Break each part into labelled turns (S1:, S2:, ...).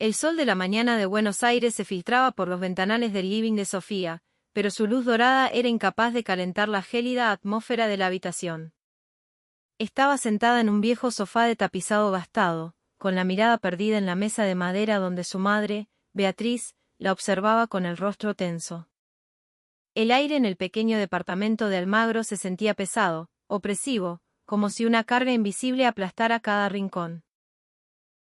S1: El sol de la mañana de Buenos Aires se filtraba por los ventanales del living de Sofía, pero su luz dorada era incapaz de calentar la gélida atmósfera de la habitación. Estaba sentada en un viejo sofá de tapizado gastado, con la mirada perdida en la mesa de madera donde su madre, Beatriz, la observaba con el rostro tenso. El aire en el pequeño departamento de Almagro se sentía pesado, opresivo, como si una carga invisible aplastara cada rincón.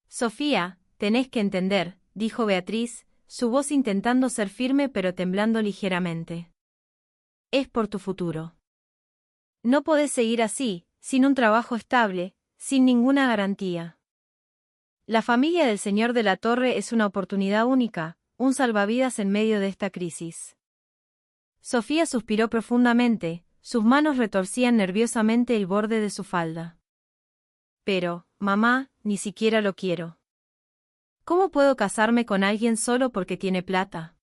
S1: «Sofía, tenés que entender», dijo Beatriz, su voz intentando ser firme pero temblando ligeramente. «Es por tu futuro. No podés seguir así, sin un trabajo estable, sin ninguna garantía. La familia del señor de la Torre es una oportunidad única, un salvavidas en medio de esta crisis». Sofía suspiró profundamente, sus manos retorcían nerviosamente el borde de su falda. «Pero, mamá, ni siquiera lo quiero. ¿Cómo puedo casarme con alguien solo porque tiene plata?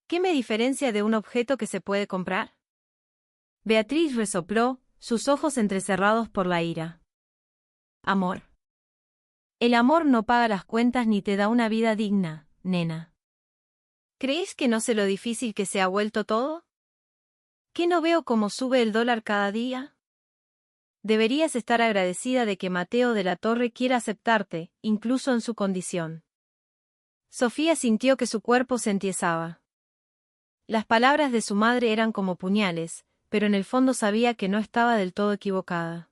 S1: ¿Qué me diferencia de un objeto que se puede comprar?». Beatriz resopló, sus ojos entrecerrados por la ira. «Amor. El amor no paga las cuentas ni te da una vida digna, nena. ¿Crees que no sé lo difícil que se ha vuelto todo? ¿Que no veo cómo sube el dólar cada día? Deberías estar agradecida de que Mateo de la Torre quiera aceptarte, incluso en su condición». Sofía sintió que su cuerpo se entiesaba. Las palabras de su madre eran como puñales, pero en el fondo sabía que no estaba del todo equivocada.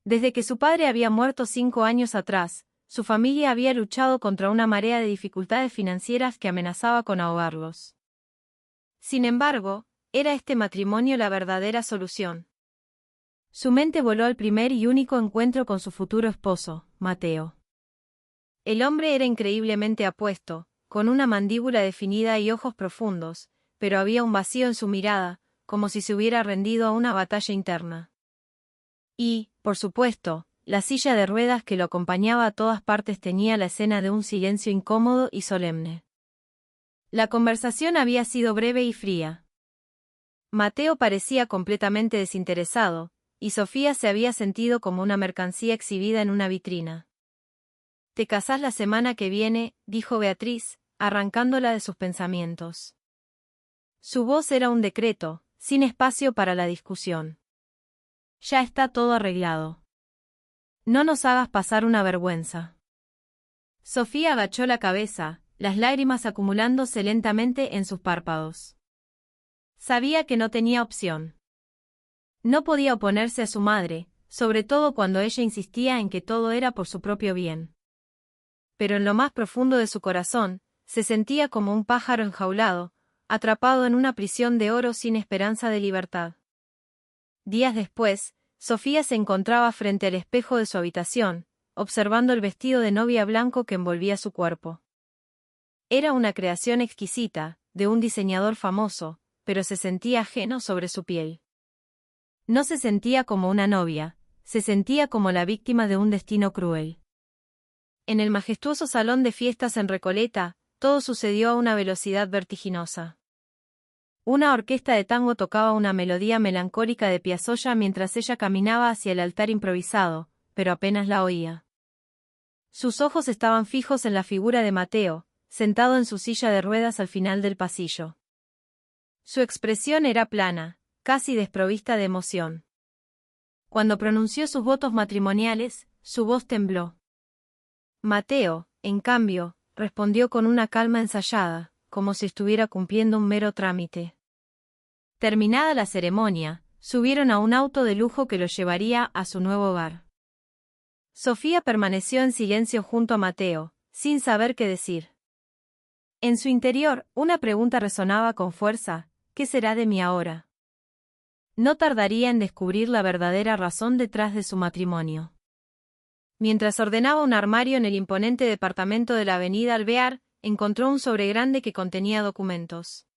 S1: Desde que su padre había muerto 5 años atrás, su familia había luchado contra una marea de dificultades financieras que amenazaba con ahogarlos. Sin embargo, era este matrimonio la verdadera solución. Su mente voló al primer y único encuentro con su futuro esposo, Mateo. El hombre era increíblemente apuesto, con una mandíbula definida y ojos profundos, pero había un vacío en su mirada, como si se hubiera rendido a una batalla interna. Y, por supuesto, la silla de ruedas que lo acompañaba a todas partes tenía la escena de un silencio incómodo y solemne. La conversación había sido breve y fría. Mateo parecía completamente desinteresado, y Sofía se había sentido como una mercancía exhibida en una vitrina. «Te casás la semana que viene», dijo Beatriz, arrancándola de sus pensamientos. Su voz era un decreto, sin espacio para la discusión. «Ya está todo arreglado. No nos hagas pasar una vergüenza». Sofía agachó la cabeza, las lágrimas acumulándose lentamente en sus párpados. Sabía que no tenía opción. No podía oponerse a su madre, sobre todo cuando ella insistía en que todo era por su propio bien. Pero en lo más profundo de su corazón, se sentía como un pájaro enjaulado, atrapado en una prisión de oro sin esperanza de libertad. Días después, Sofía se encontraba frente al espejo de su habitación, observando el vestido de novia blanco que envolvía su cuerpo. Era una creación exquisita, de un diseñador famoso, pero se sentía ajeno sobre su piel. No se sentía como una novia, se sentía como la víctima de un destino cruel. En el majestuoso salón de fiestas en Recoleta, todo sucedió a una velocidad vertiginosa. Una orquesta de tango tocaba una melodía melancólica de Piazzolla mientras ella caminaba hacia el altar improvisado, pero apenas la oía. Sus ojos estaban fijos en la figura de Mateo, sentado en su silla de ruedas al final del pasillo. Su expresión era plana, casi desprovista de emoción. Cuando pronunció sus votos matrimoniales, su voz tembló. Mateo, en cambio, respondió con una calma ensayada, como si estuviera cumpliendo un mero trámite. Terminada la ceremonia, subieron a un auto de lujo que los llevaría a su nuevo hogar. Sofía permaneció en silencio junto a Mateo, sin saber qué decir. En su interior, una pregunta resonaba con fuerza: ¿qué será de mí ahora? No tardaría en descubrir la verdadera razón detrás de su matrimonio. Mientras ordenaba un armario en el imponente departamento de la avenida Alvear, encontró un sobre grande que contenía documentos.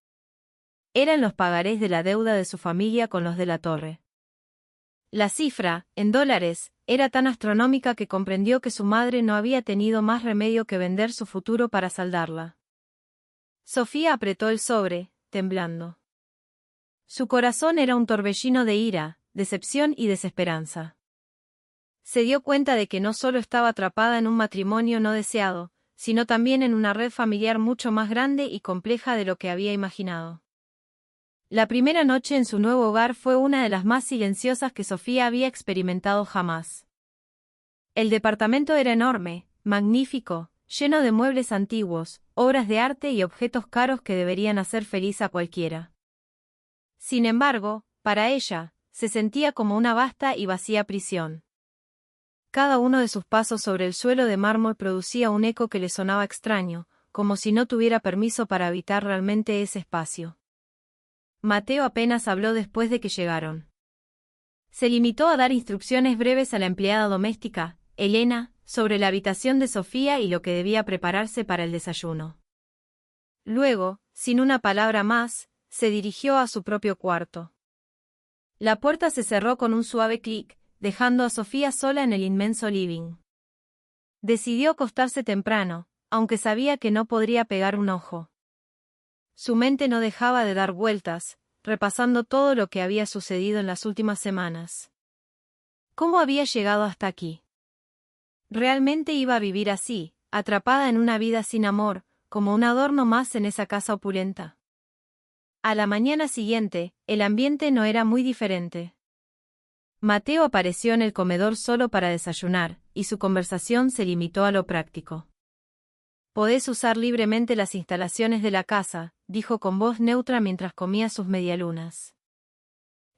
S1: Eran los pagarés de la deuda de su familia con los de la Torre. La cifra, en dólares, era tan astronómica que comprendió que su madre no había tenido más remedio que vender su futuro para saldarla. Sofía apretó el sobre, temblando. Su corazón era un torbellino de ira, decepción y desesperanza. Se dio cuenta de que no solo estaba atrapada en un matrimonio no deseado, sino también en una red familiar mucho más grande y compleja de lo que había imaginado. La primera noche en su nuevo hogar fue una de las más silenciosas que Sofía había experimentado jamás. El departamento era enorme, magnífico, lleno de muebles antiguos, obras de arte y objetos caros que deberían hacer feliz a cualquiera. Sin embargo, para ella, se sentía como una vasta y vacía prisión. Cada uno de sus pasos sobre el suelo de mármol producía un eco que le sonaba extraño, como si no tuviera permiso para habitar realmente ese espacio. Mateo apenas habló después de que llegaron. Se limitó a dar instrucciones breves a la empleada doméstica, Elena, sobre la habitación de Sofía y lo que debía prepararse para el desayuno. Luego, sin una palabra más, se dirigió a su propio cuarto. La puerta se cerró con un suave clic, dejando a Sofía sola en el inmenso living. Decidió acostarse temprano, aunque sabía que no podría pegar un ojo. Su mente no dejaba de dar vueltas, repasando todo lo que había sucedido en las últimas semanas. ¿Cómo había llegado hasta aquí? ¿Realmente iba a vivir así, atrapada en una vida sin amor, como un adorno más en esa casa opulenta? A la mañana siguiente, el ambiente no era muy diferente. Mateo apareció en el comedor solo para desayunar, y su conversación se limitó a lo práctico. «Podés usar libremente las instalaciones de la casa», dijo con voz neutra mientras comía sus medialunas.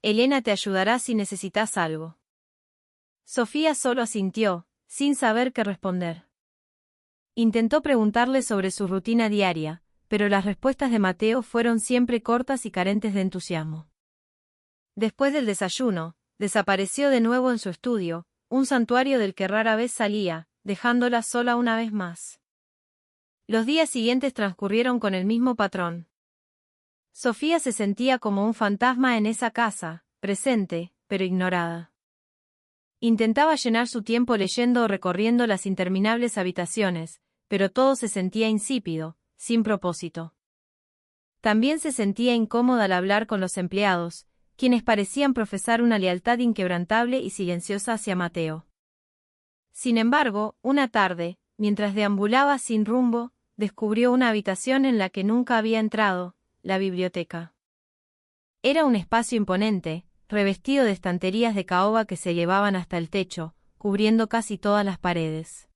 S1: «Elena te ayudará si necesitas algo». Sofía solo asintió, sin saber qué responder. Intentó preguntarle sobre su rutina diaria, pero las respuestas de Mateo fueron siempre cortas y carentes de entusiasmo. Después del desayuno, desapareció de nuevo en su estudio, un santuario del que rara vez salía, dejándola sola una vez más. Los días siguientes transcurrieron con el mismo patrón. Sofía se sentía como un fantasma en esa casa, presente, pero ignorada. Intentaba llenar su tiempo leyendo o recorriendo las interminables habitaciones, pero todo se sentía insípido, sin propósito. También se sentía incómoda al hablar con los empleados, quienes parecían profesar una lealtad inquebrantable y silenciosa hacia Mateo. Sin embargo, una tarde, mientras deambulaba sin rumbo, descubrió una habitación en la que nunca había entrado, la biblioteca. Era un espacio imponente, revestido de estanterías de caoba que se elevaban hasta el techo, cubriendo casi todas las paredes.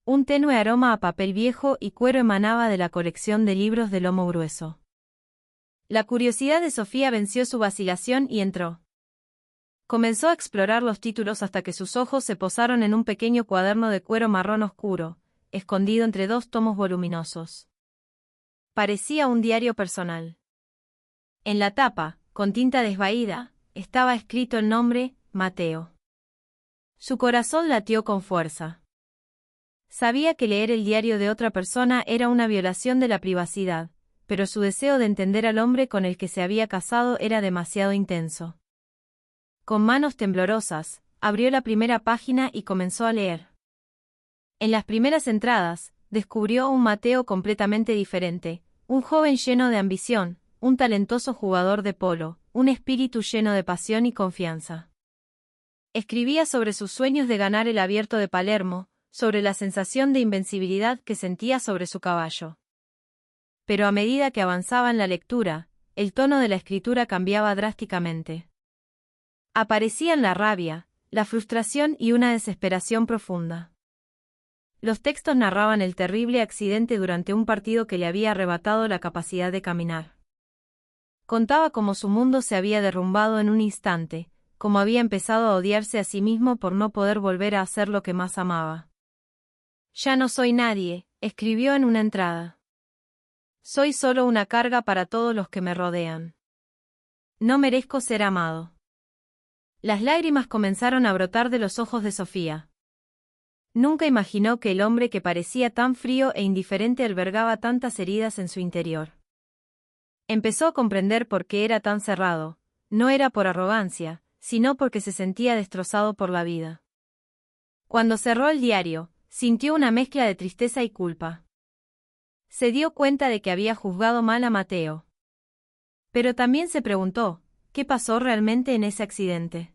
S1: Un tenue aroma a papel viejo y cuero emanaba de la colección de libros de lomo grueso. La curiosidad de Sofía venció su vacilación y entró. Comenzó a explorar los títulos hasta que sus ojos se posaron en un pequeño cuaderno de cuero marrón oscuro, escondido entre dos tomos voluminosos. Parecía un diario personal. En la tapa, con tinta desvaída, estaba escrito el nombre, Mateo. Su corazón latió con fuerza. Sabía que leer el diario de otra persona era una violación de la privacidad, pero su deseo de entender al hombre con el que se había casado era demasiado intenso. Con manos temblorosas, abrió la primera página y comenzó a leer. En las primeras entradas, descubrió a un Mateo completamente diferente, un joven lleno de ambición, un talentoso jugador de polo, un espíritu lleno de pasión y confianza. Escribía sobre sus sueños de ganar el Abierto de Palermo, sobre la sensación de invencibilidad que sentía sobre su caballo. Pero a medida que avanzaba en la lectura, el tono de la escritura cambiaba drásticamente. Aparecían la rabia, la frustración y una desesperación profunda. Los textos narraban el terrible accidente durante un partido que le había arrebatado la capacidad de caminar. Contaba cómo su mundo se había derrumbado en un instante, cómo había empezado a odiarse a sí mismo por no poder volver a hacer lo que más amaba. «Ya no soy nadie», escribió en una entrada. «Soy solo una carga para todos los que me rodean. No merezco ser amado». Las lágrimas comenzaron a brotar de los ojos de Sofía. Nunca imaginó que el hombre que parecía tan frío e indiferente albergaba tantas heridas en su interior. Empezó a comprender por qué era tan cerrado, no era por arrogancia, sino porque se sentía destrozado por la vida. Cuando cerró el diario, sintió una mezcla de tristeza y culpa. Se dio cuenta de que había juzgado mal a Mateo. Pero también se preguntó, ¿qué pasó realmente en ese accidente?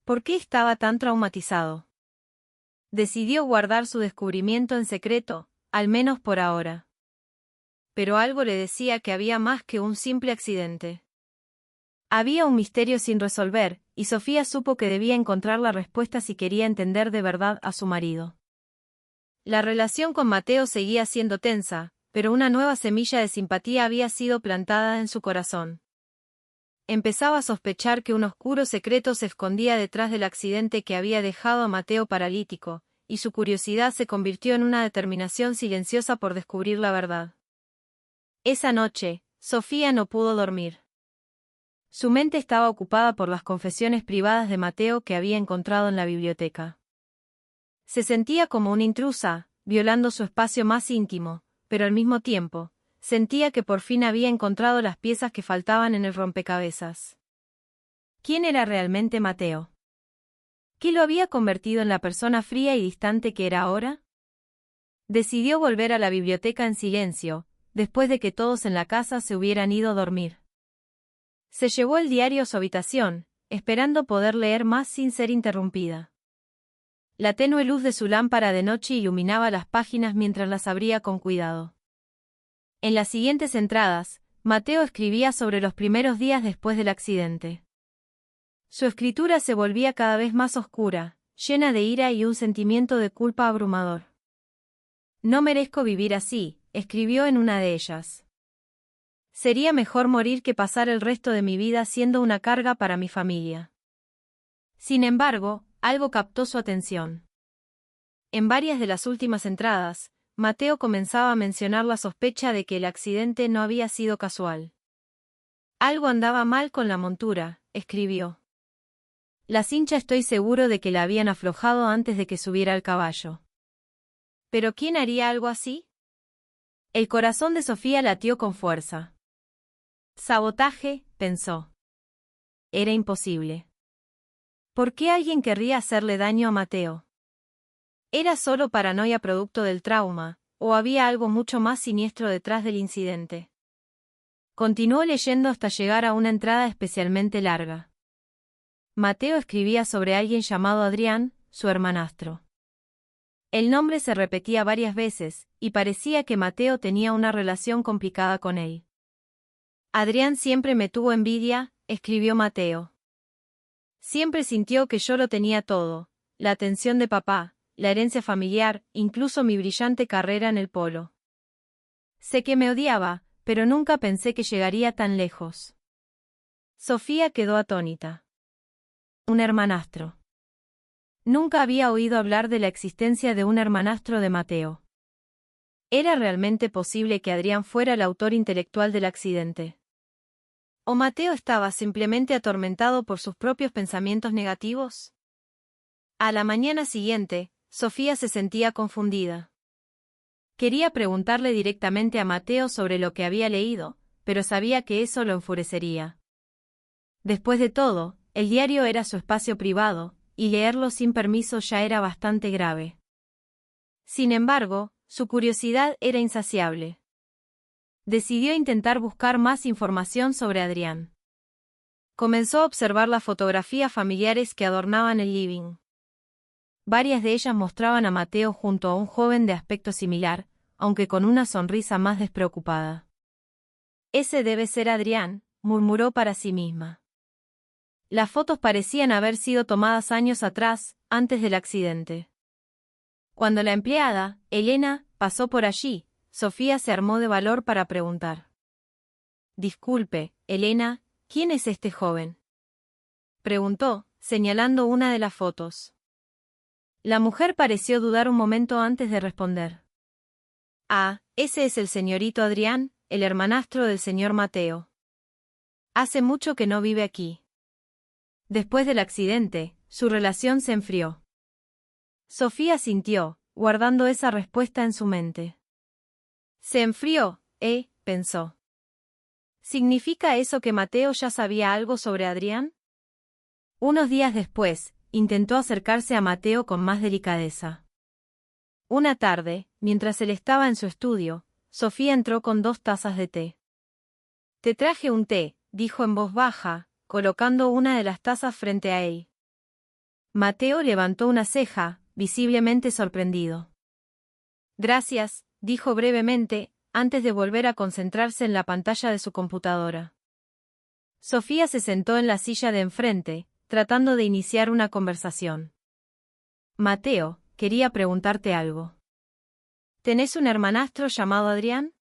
S1: ¿Por qué estaba tan traumatizado? Decidió guardar su descubrimiento en secreto, al menos por ahora. Pero algo le decía que había más que un simple accidente. Había un misterio sin resolver, y Sofía supo que debía encontrar la respuesta si quería entender de verdad a su marido. La relación con Mateo seguía siendo tensa, pero una nueva semilla de simpatía había sido plantada en su corazón. Empezaba a sospechar que un oscuro secreto se escondía detrás del accidente que había dejado a Mateo paralítico, y su curiosidad se convirtió en una determinación silenciosa por descubrir la verdad. Esa noche, Sofía no pudo dormir. Su mente estaba ocupada por las confesiones privadas de Mateo que había encontrado en la biblioteca. Se sentía como una intrusa, violando su espacio más íntimo, pero al mismo tiempo, sentía que por fin había encontrado las piezas que faltaban en el rompecabezas. ¿Quién era realmente Mateo? ¿Qué lo había convertido en la persona fría y distante que era ahora? Decidió volver a la biblioteca en silencio, después de que todos en la casa se hubieran ido a dormir. Se llevó el diario a su habitación, esperando poder leer más sin ser interrumpida. La tenue luz de su lámpara de noche iluminaba las páginas mientras las abría con cuidado. En las siguientes entradas, Mateo escribía sobre los primeros días después del accidente. Su escritura se volvía cada vez más oscura, llena de ira y un sentimiento de culpa abrumador. No merezco vivir así, escribió en una de ellas. Sería mejor morir que pasar el resto de mi vida siendo una carga para mi familia. Sin embargo, algo captó su atención. En varias de las últimas entradas, Mateo comenzaba a mencionar la sospecha de que el accidente no había sido casual. Algo andaba mal con la montura, escribió. La cincha estoy seguro de que la habían aflojado antes de que subiera al caballo. ¿Pero quién haría algo así? El corazón de Sofía latió con fuerza. Sabotaje, pensó. Era imposible. ¿Por qué alguien querría hacerle daño a Mateo? ¿Era solo paranoia producto del trauma, o había algo mucho más siniestro detrás del incidente? Continuó leyendo hasta llegar a una entrada especialmente larga. Mateo escribía sobre alguien llamado Adrián, su hermanastro. El nombre se repetía varias veces, y parecía que Mateo tenía una relación complicada con él. Adrián siempre me tuvo envidia, escribió Mateo. Siempre sintió que yo lo tenía todo, la atención de papá, la herencia familiar, incluso mi brillante carrera en el polo. Sé que me odiaba, pero nunca pensé que llegaría tan lejos. Sofía quedó atónita. Un hermanastro. Nunca había oído hablar de la existencia de un hermanastro de Mateo. ¿Era realmente posible que Adrián fuera el autor intelectual del accidente? ¿O Mateo estaba simplemente atormentado por sus propios pensamientos negativos? A la mañana siguiente, Sofía se sentía confundida. Quería preguntarle directamente a Mateo sobre lo que había leído, pero sabía que eso lo enfurecería. Después de todo, el diario era su espacio privado, y leerlo sin permiso ya era bastante grave. Sin embargo, su curiosidad era insaciable. Decidió intentar buscar más información sobre Adrián. Comenzó a observar las fotografías familiares que adornaban el living. Varias de ellas mostraban a Mateo junto a un joven de aspecto similar, aunque con una sonrisa más despreocupada. Ese debe ser Adrián, murmuró para sí misma. Las fotos parecían haber sido tomadas años atrás, antes del accidente. Cuando la empleada, Elena, pasó por allí, Sofía se armó de valor para preguntar. Disculpe, Elena, ¿quién es este joven? Preguntó, señalando una de las fotos. La mujer pareció dudar un momento antes de responder. Ah, ese es el señorito Adrián, el hermanastro del señor Mateo. Hace mucho que no vive aquí. Después del accidente, su relación se enfrió. Sofía sintió, guardando esa respuesta en su mente. Se enfrió, pensó. ¿Significa eso que Mateo ya sabía algo sobre Adrián? Unos días después, intentó acercarse a Mateo con más delicadeza. Una tarde, mientras él estaba en su estudio, Sofía entró con 2 tazas de té. Te traje un té, dijo en voz baja, colocando una de las tazas frente a él. Mateo levantó una ceja, visiblemente sorprendido. Gracias, dijo brevemente, antes de volver a concentrarse en la pantalla de su computadora. Sofía se sentó en la silla de enfrente, tratando de iniciar una conversación. Mateo, quería preguntarte algo. ¿Tenés un hermanastro llamado Adrián?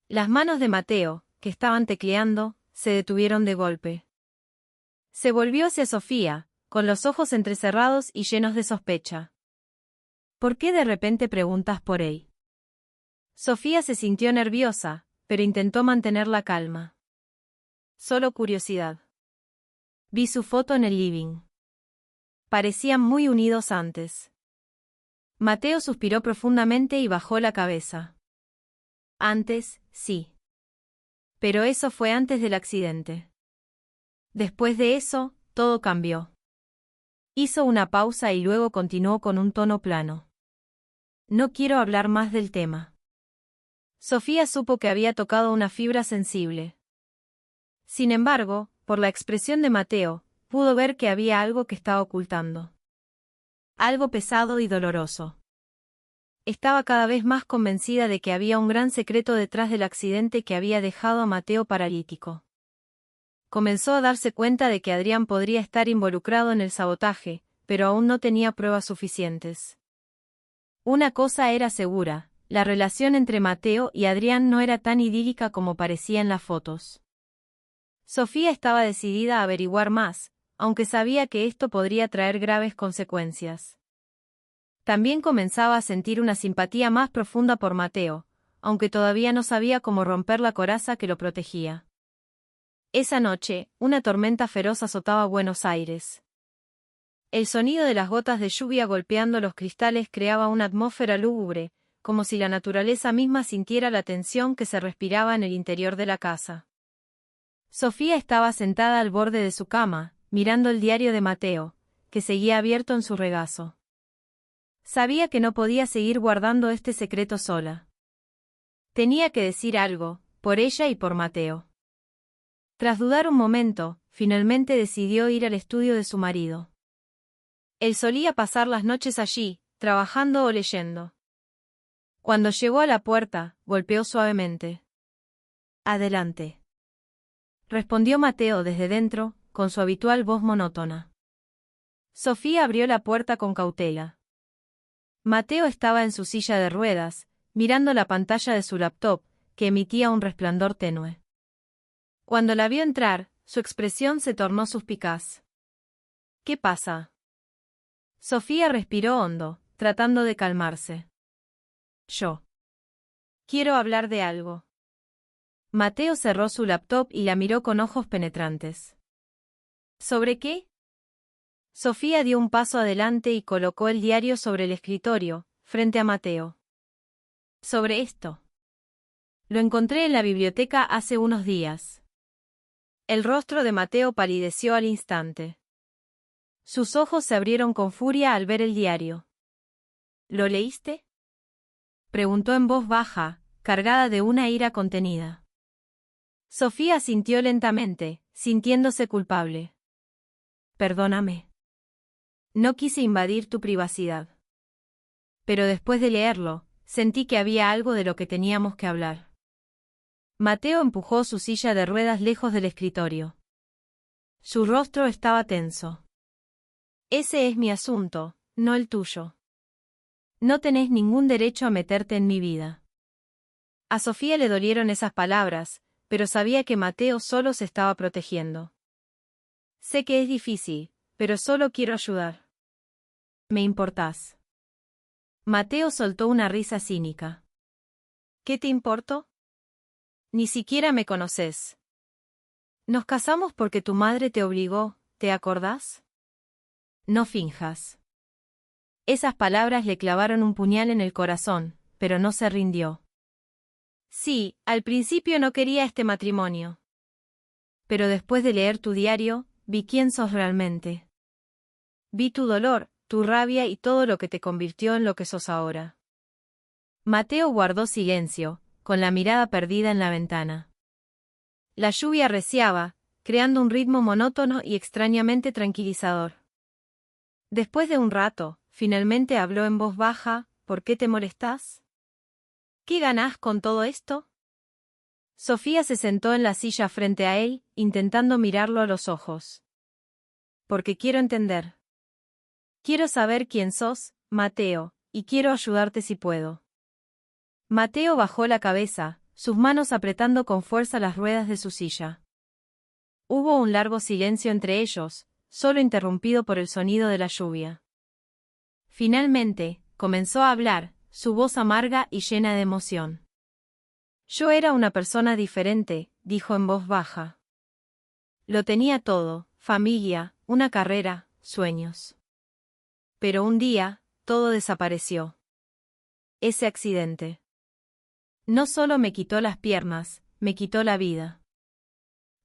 S1: Las manos de Mateo, que estaban tecleando, se detuvieron de golpe. Se volvió hacia Sofía, con los ojos entrecerrados y llenos de sospecha. ¿Por qué de repente preguntas por él? Sofía se sintió nerviosa, pero intentó mantener la calma. Solo curiosidad. Vi su foto en el living. Parecían muy unidos antes. Mateo suspiró profundamente y bajó la cabeza. Antes, sí. Pero eso fue antes del accidente. Después de eso, todo cambió. Hizo una pausa y luego continuó con un tono plano. No quiero hablar más del tema. Sofía supo que había tocado una fibra sensible. Sin embargo, por la expresión de Mateo, pudo ver que había algo que estaba ocultando. Algo pesado y doloroso. Estaba cada vez más convencida de que había un gran secreto detrás del accidente que había dejado a Mateo paralítico. Comenzó a darse cuenta de que Adrián podría estar involucrado en el sabotaje, pero aún no tenía pruebas suficientes. Una cosa era segura, la relación entre Mateo y Adrián no era tan idílica como parecía en las fotos. Sofía estaba decidida a averiguar más, aunque sabía que esto podría traer graves consecuencias. También comenzaba a sentir una simpatía más profunda por Mateo, aunque todavía no sabía cómo romper la coraza que lo protegía. Esa noche, una tormenta feroz azotaba Buenos Aires. El sonido de las gotas de lluvia golpeando los cristales creaba una atmósfera lúgubre, como si la naturaleza misma sintiera la tensión que se respiraba en el interior de la casa. Sofía estaba sentada al borde de su cama, mirando el diario de Mateo, que seguía abierto en su regazo. Sabía que no podía seguir guardando este secreto sola. Tenía que decir algo, por ella y por Mateo. Tras dudar un momento, finalmente decidió ir al estudio de su marido. Él solía pasar las noches allí, trabajando o leyendo. Cuando llegó a la puerta, golpeó suavemente. «Adelante», respondió Mateo desde dentro, con su habitual voz monótona. Sofía abrió la puerta con cautela. Mateo estaba en su silla de ruedas, mirando la pantalla de su laptop, que emitía un resplandor tenue. Cuando la vio entrar, su expresión se tornó suspicaz. «¿Qué pasa?». Sofía respiró hondo, tratando de calmarse. «Yo quiero hablar de algo». Mateo cerró su laptop y la miró con ojos penetrantes. «¿Sobre qué?». Sofía dio un paso adelante y colocó el diario sobre el escritorio, frente a Mateo. «Sobre esto. Lo encontré en la biblioteca hace unos días». El rostro de Mateo palideció al instante. Sus ojos se abrieron con furia al ver el diario. «¿Lo leíste?», preguntó en voz baja, cargada de una ira contenida. Sofía asintió lentamente, sintiéndose culpable. «Perdóname. No quise invadir tu privacidad. Pero después de leerlo, sentí que había algo de lo que teníamos que hablar». Mateo empujó su silla de ruedas lejos del escritorio. Su rostro estaba tenso. «Ese es mi asunto, no el tuyo. No tenés ningún derecho a meterte en mi vida». A Sofía le dolieron esas palabras, pero sabía que Mateo solo se estaba protegiendo. «Sé que es difícil, pero solo quiero ayudar. Me importás». Mateo soltó una risa cínica. «¿Qué te importo? Ni siquiera me conoces. Nos casamos porque tu madre te obligó, ¿te acordás? No finjas». Esas palabras le clavaron un puñal en el corazón, pero no se rindió. «Sí, al principio no quería este matrimonio. Pero después de leer tu diario, vi quién sos realmente. Vi tu dolor, tu rabia y todo lo que te convirtió en lo que sos ahora». Mateo guardó silencio, con la mirada perdida en la ventana. La lluvia arreciaba, creando un ritmo monótono y extrañamente tranquilizador. Después de un rato, finalmente habló en voz baja, ¿por qué te molestás? ¿Qué ganás con todo esto? Sofía se sentó en la silla frente a él, intentando mirarlo a los ojos. Porque quiero entender. Quiero saber quién sos, Mateo, y quiero ayudarte si puedo. Mateo bajó la cabeza, sus manos apretando con fuerza las ruedas de su silla. Hubo un largo silencio entre ellos, solo interrumpido por el sonido de la lluvia. Finalmente, comenzó a hablar, su voz amarga y llena de emoción. Yo era una persona diferente, dijo en voz baja. Lo tenía todo, familia, una carrera, sueños. Pero un día, todo desapareció. Ese accidente. No solo me quitó las piernas, me quitó la vida.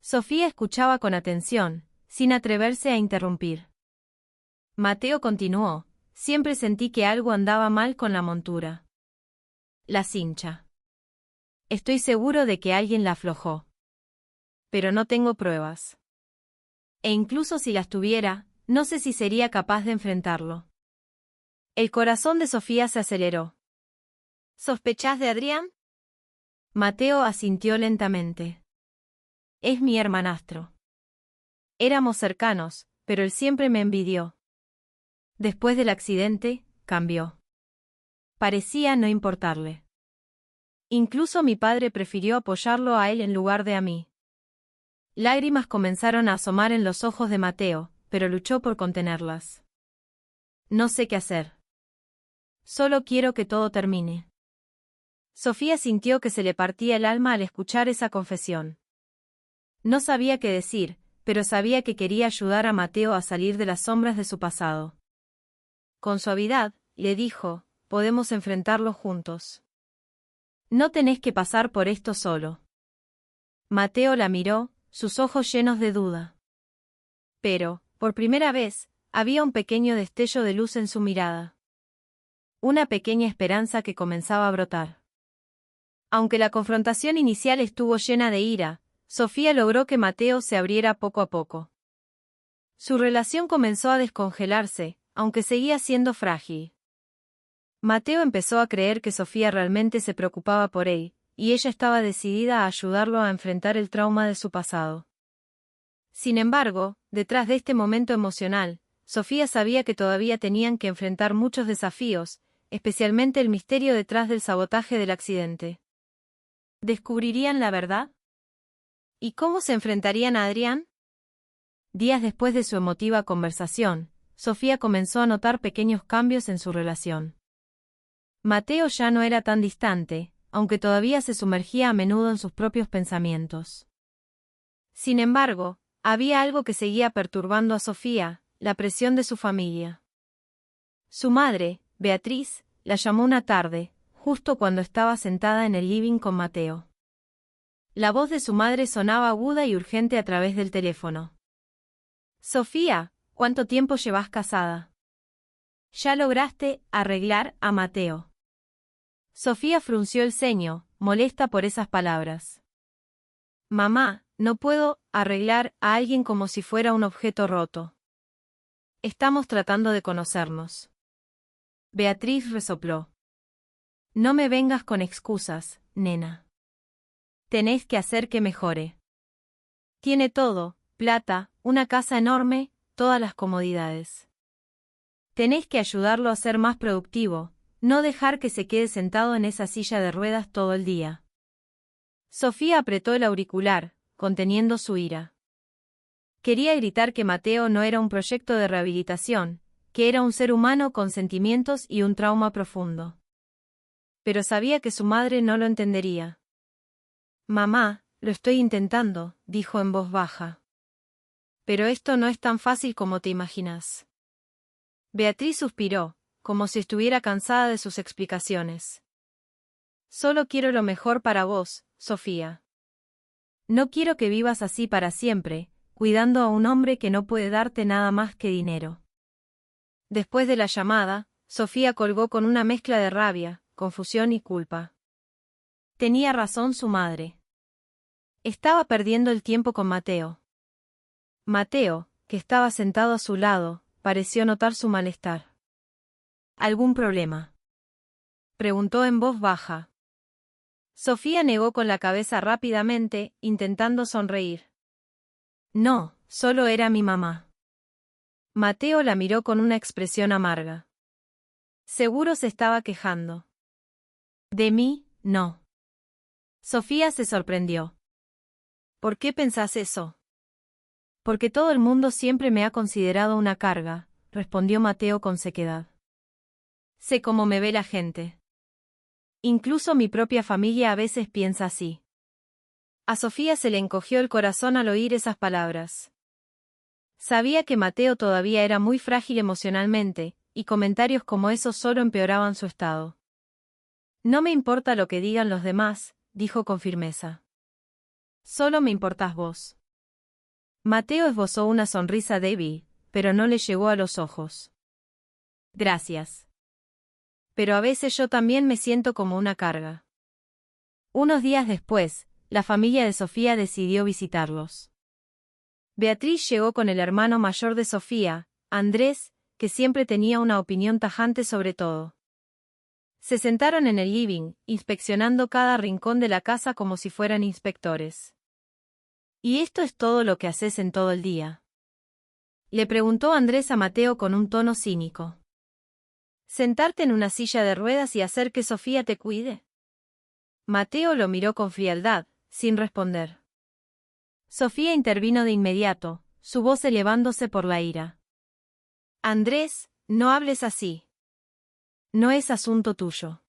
S1: Sofía escuchaba con atención, sin atreverse a interrumpir. Mateo continuó, siempre sentí que algo andaba mal con la montura. La cincha. Estoy seguro de que alguien la aflojó. Pero no tengo pruebas. E incluso si las tuviera, no sé si sería capaz de enfrentarlo. El corazón de Sofía se aceleró. ¿Sospechás de Adrián? Mateo asintió lentamente. Es mi hermanastro. Éramos cercanos, pero él siempre me envidió. Después del accidente, cambió. Parecía no importarle. Incluso mi padre prefirió apoyarlo a él en lugar de a mí. Lágrimas comenzaron a asomar en los ojos de Mateo, pero luchó por contenerlas. No sé qué hacer. Solo quiero que todo termine. Sofía sintió que se le partía el alma al escuchar esa confesión. No sabía qué decir, pero sabía que quería ayudar a Mateo a salir de las sombras de su pasado. Con suavidad, le dijo, podemos enfrentarlo juntos. No tenés que pasar por esto solo. Mateo la miró, sus ojos llenos de duda. Pero, por primera vez, había un pequeño destello de luz en su mirada. Una pequeña esperanza que comenzaba a brotar. Aunque la confrontación inicial estuvo llena de ira, Sofía logró que Mateo se abriera poco a poco. Su relación comenzó a descongelarse, aunque seguía siendo frágil. Mateo empezó a creer que Sofía realmente se preocupaba por él, y ella estaba decidida a ayudarlo a enfrentar el trauma de su pasado. Sin embargo, detrás de este momento emocional, Sofía sabía que todavía tenían que enfrentar muchos desafíos, especialmente el misterio detrás del sabotaje del accidente. ¿Descubrirían la verdad? ¿Y cómo se enfrentarían a Adrián? Días después de su emotiva conversación, Sofía comenzó a notar pequeños cambios en su relación. Mateo ya no era tan distante, aunque todavía se sumergía a menudo en sus propios pensamientos. Sin embargo, había algo que seguía perturbando a Sofía, la presión de su familia. Su madre, Beatriz, la llamó una tarde, justo cuando estaba sentada en el living con Mateo. La voz de su madre sonaba aguda y urgente a través del teléfono. Sofía, ¿cuánto tiempo llevas casada? Ya lograste arreglar a Mateo. Sofía frunció el ceño, molesta por esas palabras. Mamá, no puedo arreglar a alguien como si fuera un objeto roto. Estamos tratando de conocernos. Beatriz resopló. No me vengas con excusas, nena. Tenés que hacer que mejore. Tiene todo, plata, una casa enorme, todas las comodidades. Tenés que ayudarlo a ser más productivo, no dejar que se quede sentado en esa silla de ruedas todo el día. Sofía apretó el auricular, conteniendo su ira. Quería gritar que Mateo no era un proyecto de rehabilitación, que era un ser humano con sentimientos y un trauma profundo. Pero sabía que su madre no lo entendería. Mamá, lo estoy intentando, dijo en voz baja. Pero esto no es tan fácil como te imaginas. Beatriz suspiró, como si estuviera cansada de sus explicaciones. Solo quiero lo mejor para vos, Sofía. No quiero que vivas así para siempre, cuidando a un hombre que no puede darte nada más que dinero. Después de la llamada, Sofía colgó con una mezcla de rabia, confusión y culpa. Tenía razón su madre. Estaba perdiendo el tiempo con Mateo. Mateo, que estaba sentado a su lado, pareció notar su malestar. ¿Algún problema?, preguntó en voz baja. Sofía negó con la cabeza rápidamente, intentando sonreír. No, solo era mi mamá. Mateo la miró con una expresión amarga. Seguro se estaba quejando. De mí, no. Sofía se sorprendió. ¿Por qué pensás eso? Porque todo el mundo siempre me ha considerado una carga, respondió Mateo con sequedad. Sé cómo me ve la gente. Incluso mi propia familia a veces piensa así. A Sofía se le encogió el corazón al oír esas palabras. Sabía que Mateo todavía era muy frágil emocionalmente, y comentarios como esos solo empeoraban su estado. No me importa lo que digan los demás, dijo con firmeza. Solo me importás vos. Mateo esbozó una sonrisa débil, pero no le llegó a los ojos. Gracias. Pero a veces yo también me siento como una carga. Unos días después, la familia de Sofía decidió visitarlos. Beatriz llegó con el hermano mayor de Sofía, Andrés, que siempre tenía una opinión tajante sobre todo. Se sentaron en el living, inspeccionando cada rincón de la casa como si fueran inspectores. ¿Y esto es todo lo que haces en todo el día?, le preguntó Andrés a Mateo con un tono cínico. ¿Sentarte en una silla de ruedas y hacer que Sofía te cuide? Mateo lo miró con frialdad, sin responder. Sofía intervino de inmediato, su voz elevándose por la ira. Andrés, no hables así. No es asunto tuyo.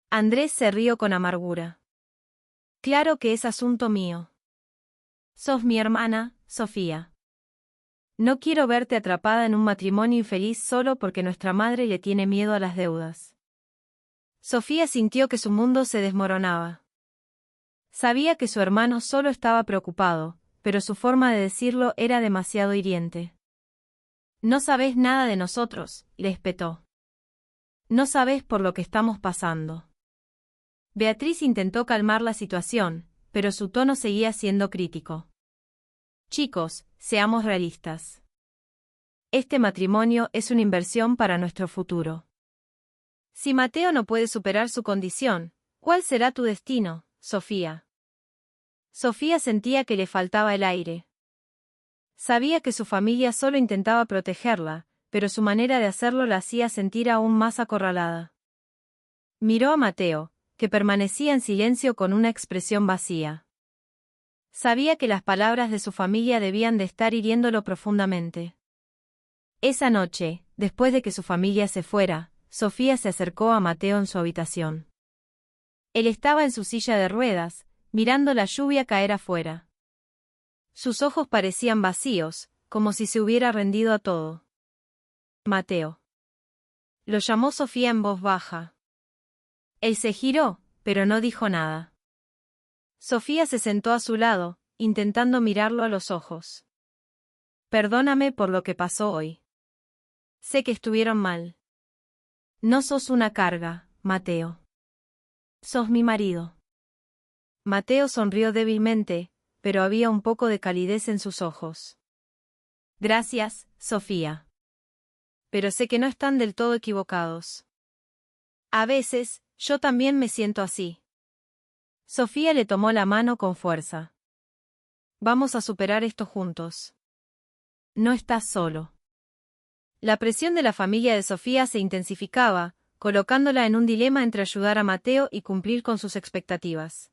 S1: Andrés se rió con amargura. Claro que es asunto mío. Sos mi hermana, Sofía. No quiero verte atrapada en un matrimonio infeliz solo porque nuestra madre le tiene miedo a las deudas. Sofía sintió que su mundo se desmoronaba. Sabía que su hermano solo estaba preocupado, pero su forma de decirlo era demasiado hiriente. No sabés nada de nosotros, le espetó. No sabés por lo que estamos pasando. Beatriz intentó calmar la situación, pero su tono seguía siendo crítico. Chicos, seamos realistas. Este matrimonio es una inversión para nuestro futuro. Si Mateo no puede superar su condición, ¿cuál será tu destino, Sofía? Sofía sentía que le faltaba el aire. Sabía que su familia solo intentaba protegerla, pero su manera de hacerlo la hacía sentir aún más acorralada. Miró a Mateo, que permanecía en silencio con una expresión vacía. Sabía que las palabras de su familia debían de estar hiriéndolo profundamente. Esa noche, después de que su familia se fuera, Sofía se acercó a Mateo en su habitación. Él estaba en su silla de ruedas, mirando la lluvia caer afuera. Sus ojos parecían vacíos, como si se hubiera rendido a todo. Mateo. Lo llamó Sofía en voz baja. Él se giró, pero no dijo nada. Sofía se sentó a su lado, intentando mirarlo a los ojos. Perdóname por lo que pasó hoy. Sé que estuvieron mal. No sos una carga, Mateo. Sos mi marido. Mateo sonrió débilmente, pero había un poco de calidez en sus ojos. Gracias, Sofía. Pero sé que no están del todo equivocados. A veces, yo también me siento así. Sofía le tomó la mano con fuerza. Vamos a superar esto juntos. No estás solo. La presión de la familia de Sofía se intensificaba, colocándola en un dilema entre ayudar a Mateo y cumplir con sus expectativas.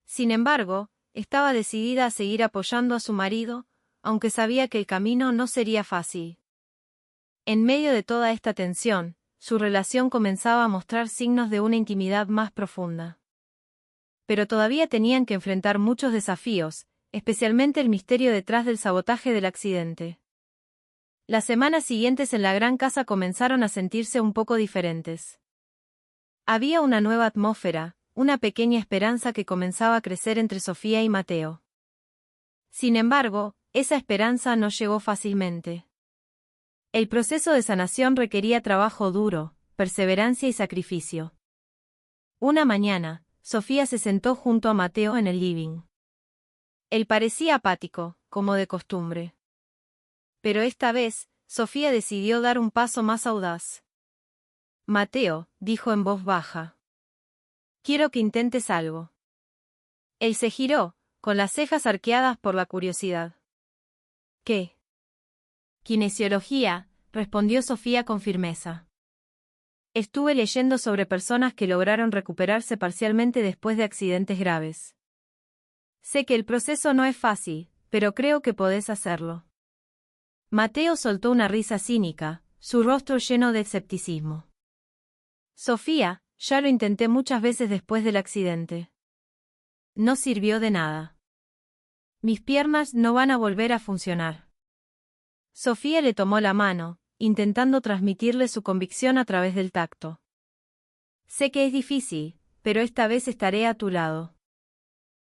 S1: Sin embargo, estaba decidida a seguir apoyando a su marido, aunque sabía que el camino no sería fácil. En medio de toda esta tensión, su relación comenzaba a mostrar signos de una intimidad más profunda. Pero todavía tenían que enfrentar muchos desafíos, especialmente el misterio detrás del sabotaje del accidente. Las semanas siguientes en la gran casa comenzaron a sentirse un poco diferentes. Había una nueva atmósfera, una pequeña esperanza que comenzaba a crecer entre Sofía y Mateo. Sin embargo, esa esperanza no llegó fácilmente. El proceso de sanación requería trabajo duro, perseverancia y sacrificio. Una mañana, Sofía se sentó junto a Mateo en el living. Él parecía apático, como de costumbre. Pero esta vez, Sofía decidió dar un paso más audaz. Mateo, dijo en voz baja. Quiero que intentes algo. Él se giró, con las cejas arqueadas por la curiosidad. ¿Qué? Kinesiología, respondió Sofía con firmeza. Estuve leyendo sobre personas que lograron recuperarse parcialmente después de accidentes graves. Sé que el proceso no es fácil, pero creo que podés hacerlo. Mateo soltó una risa cínica, su rostro lleno de escepticismo. Sofía, ya lo intenté muchas veces después del accidente. No sirvió de nada. Mis piernas no van a volver a funcionar. Sofía le tomó la mano, intentando transmitirle su convicción a través del tacto. Sé que es difícil, pero esta vez estaré a tu lado.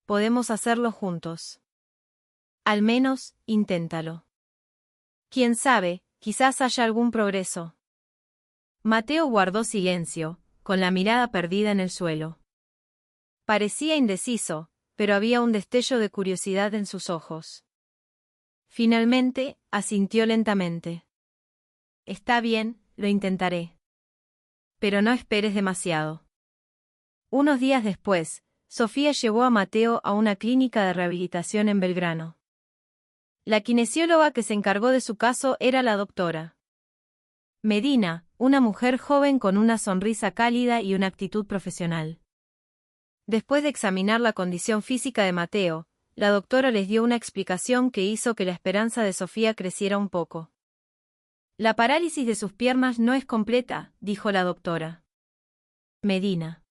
S1: Podemos hacerlo juntos. Al menos, inténtalo. Quién sabe, quizás haya algún progreso. Mateo guardó silencio, con la mirada perdida en el suelo. Parecía indeciso, pero había un destello de curiosidad en sus ojos. Finalmente, asintió lentamente. Está bien, lo intentaré. Pero no esperes demasiado. Unos días después, Sofía llevó a Mateo a una clínica de rehabilitación en Belgrano. La kinesióloga que se encargó de su caso era la doctora Medina, una mujer joven con una sonrisa cálida y una actitud profesional. Después de examinar la condición física de Mateo, la doctora les dio una explicación que hizo que la esperanza de Sofía creciera un poco. La parálisis de sus piernas no es completa, dijo la doctora Medina.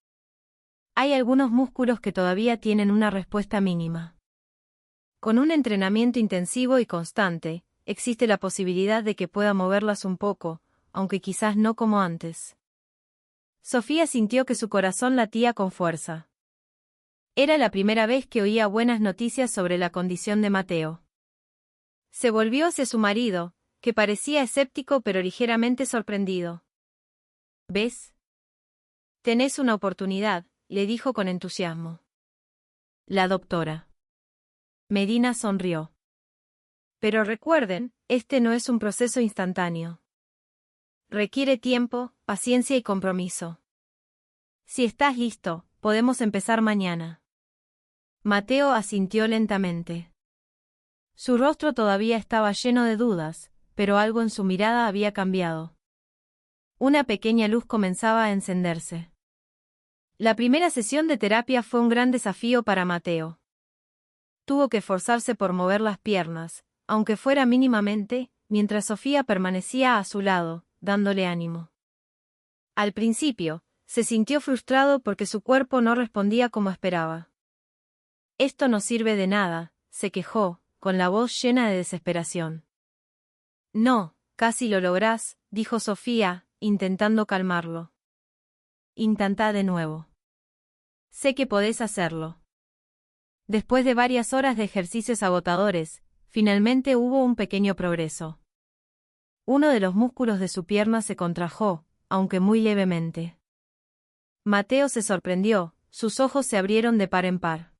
S1: Hay algunos músculos que todavía tienen una respuesta mínima. Con un entrenamiento intensivo y constante, existe la posibilidad de que pueda moverlas un poco, aunque quizás no como antes. Sofía sintió que su corazón latía con fuerza. Era la primera vez que oía buenas noticias sobre la condición de Mateo. Se volvió hacia su marido, que parecía escéptico pero ligeramente sorprendido. ¿Ves? Tenés una oportunidad, le dijo con entusiasmo. La doctora Medina sonrió. Pero recuerden, este no es un proceso instantáneo. Requiere tiempo, paciencia y compromiso. Si estás listo, podemos empezar mañana. Mateo asintió lentamente. Su rostro todavía estaba lleno de dudas, pero algo en su mirada había cambiado. Una pequeña luz comenzaba a encenderse. La primera sesión de terapia fue un gran desafío para Mateo. Tuvo que esforzarse por mover las piernas, aunque fuera mínimamente, mientras Sofía permanecía a su lado, dándole ánimo. Al principio, se sintió frustrado porque su cuerpo no respondía como esperaba. Esto no sirve de nada, se quejó, con la voz llena de desesperación. No, casi lo lográs, dijo Sofía, intentando calmarlo. Intentá de nuevo. Sé que podés hacerlo. Después de varias horas de ejercicios agotadores, finalmente hubo un pequeño progreso. Uno de los músculos de su pierna se contrajo, aunque muy levemente. Mateo se sorprendió, sus ojos se abrieron de par en par.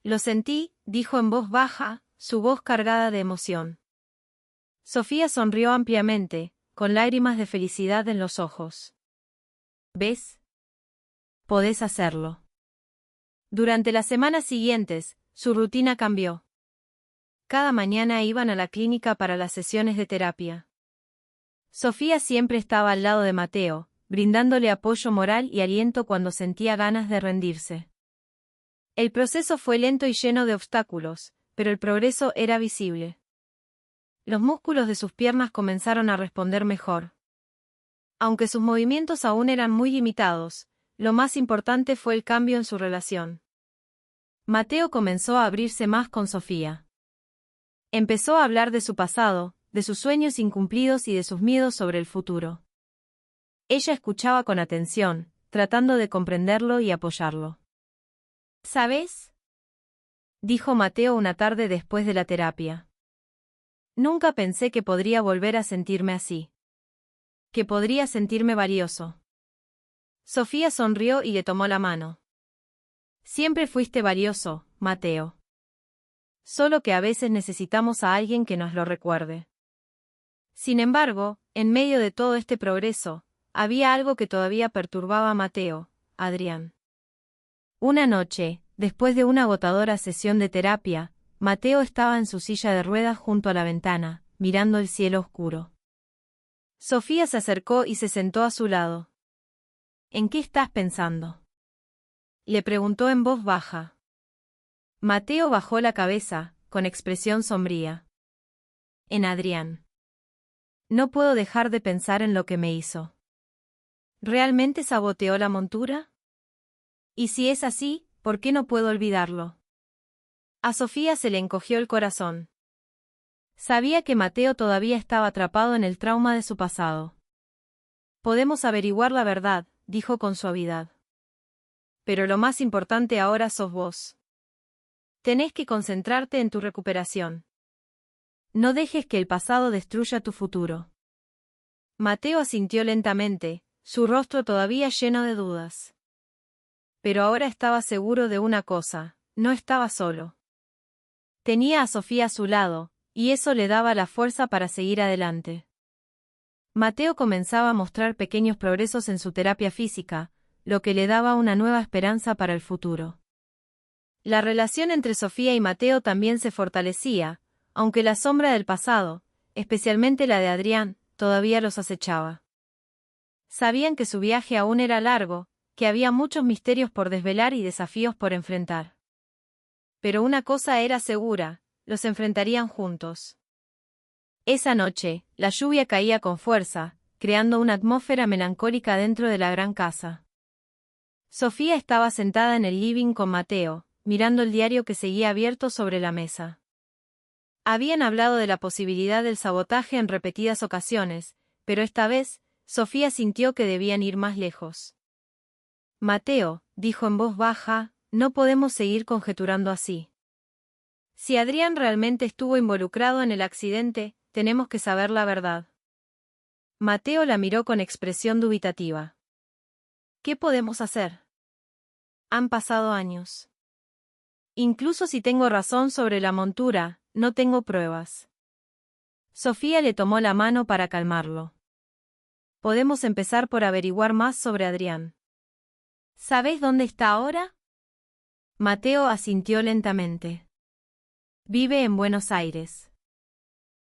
S1: Lo sentí, dijo en voz baja, su voz cargada de emoción. Sofía sonrió ampliamente, con lágrimas de felicidad en los ojos. ¿Ves? Podés hacerlo. Durante las semanas siguientes, su rutina cambió. Cada mañana iban a la clínica para las sesiones de terapia. Sofía siempre estaba al lado de Mateo, brindándole apoyo moral y aliento cuando sentía ganas de rendirse. El proceso fue lento y lleno de obstáculos, pero el progreso era visible. Los músculos de sus piernas comenzaron a responder mejor. Aunque sus movimientos aún eran muy limitados, lo más importante fue el cambio en su relación. Mateo comenzó a abrirse más con Sofía. Empezó a hablar de su pasado, de sus sueños incumplidos y de sus miedos sobre el futuro. Ella escuchaba con atención, tratando de comprenderlo y apoyarlo. ¿Sabes?, dijo Mateo una tarde después de la terapia. Nunca pensé que podría volver a sentirme así. Que podría sentirme valioso. Sofía sonrió y le tomó la mano. Siempre fuiste valioso, Mateo. Solo que a veces necesitamos a alguien que nos lo recuerde. Sin embargo, en medio de todo este progreso, había algo que todavía perturbaba a Mateo, Adrián. Una noche, después de una agotadora sesión de terapia, Mateo estaba en su silla de ruedas junto a la ventana, mirando el cielo oscuro. Sofía se acercó y se sentó a su lado. ¿En qué estás pensando?, le preguntó en voz baja. Mateo bajó la cabeza, con expresión sombría. En Adrián. No puedo dejar de pensar en lo que me hizo. ¿Realmente saboteó la montura? Y si es así, ¿por qué no puedo olvidarlo? A Sofía se le encogió el corazón. Sabía que Mateo todavía estaba atrapado en el trauma de su pasado. Podemos averiguar la verdad, dijo con suavidad. Pero lo más importante ahora sos vos. Tenés que concentrarte en tu recuperación. No dejes que el pasado destruya tu futuro. Mateo asintió lentamente, su rostro todavía lleno de dudas. Pero ahora estaba seguro de una cosa, no estaba solo. Tenía a Sofía a su lado, y eso le daba la fuerza para seguir adelante. Mateo comenzaba a mostrar pequeños progresos en su terapia física, lo que le daba una nueva esperanza para el futuro. La relación entre Sofía y Mateo también se fortalecía, aunque la sombra del pasado, especialmente la de Adrián, todavía los acechaba. Sabían que su viaje aún era largo, que había muchos misterios por desvelar y desafíos por enfrentar. Pero una cosa era segura, los enfrentarían juntos. Esa noche, la lluvia caía con fuerza, creando una atmósfera melancólica dentro de la gran casa. Sofía estaba sentada en el living con Mateo, mirando el diario que seguía abierto sobre la mesa. Habían hablado de la posibilidad del sabotaje en repetidas ocasiones, pero esta vez, Sofía sintió que debían ir más lejos. Mateo, dijo en voz baja, no podemos seguir conjeturando así. Si Adrián realmente estuvo involucrado en el accidente, tenemos que saber la verdad. Mateo la miró con expresión dubitativa. ¿Qué podemos hacer? Han pasado años. Incluso si tengo razón sobre la montura, no tengo pruebas. Sofía le tomó la mano para calmarlo. Podemos empezar por averiguar más sobre Adrián. ¿Sabes dónde está ahora? Mateo asintió lentamente. Vive en Buenos Aires.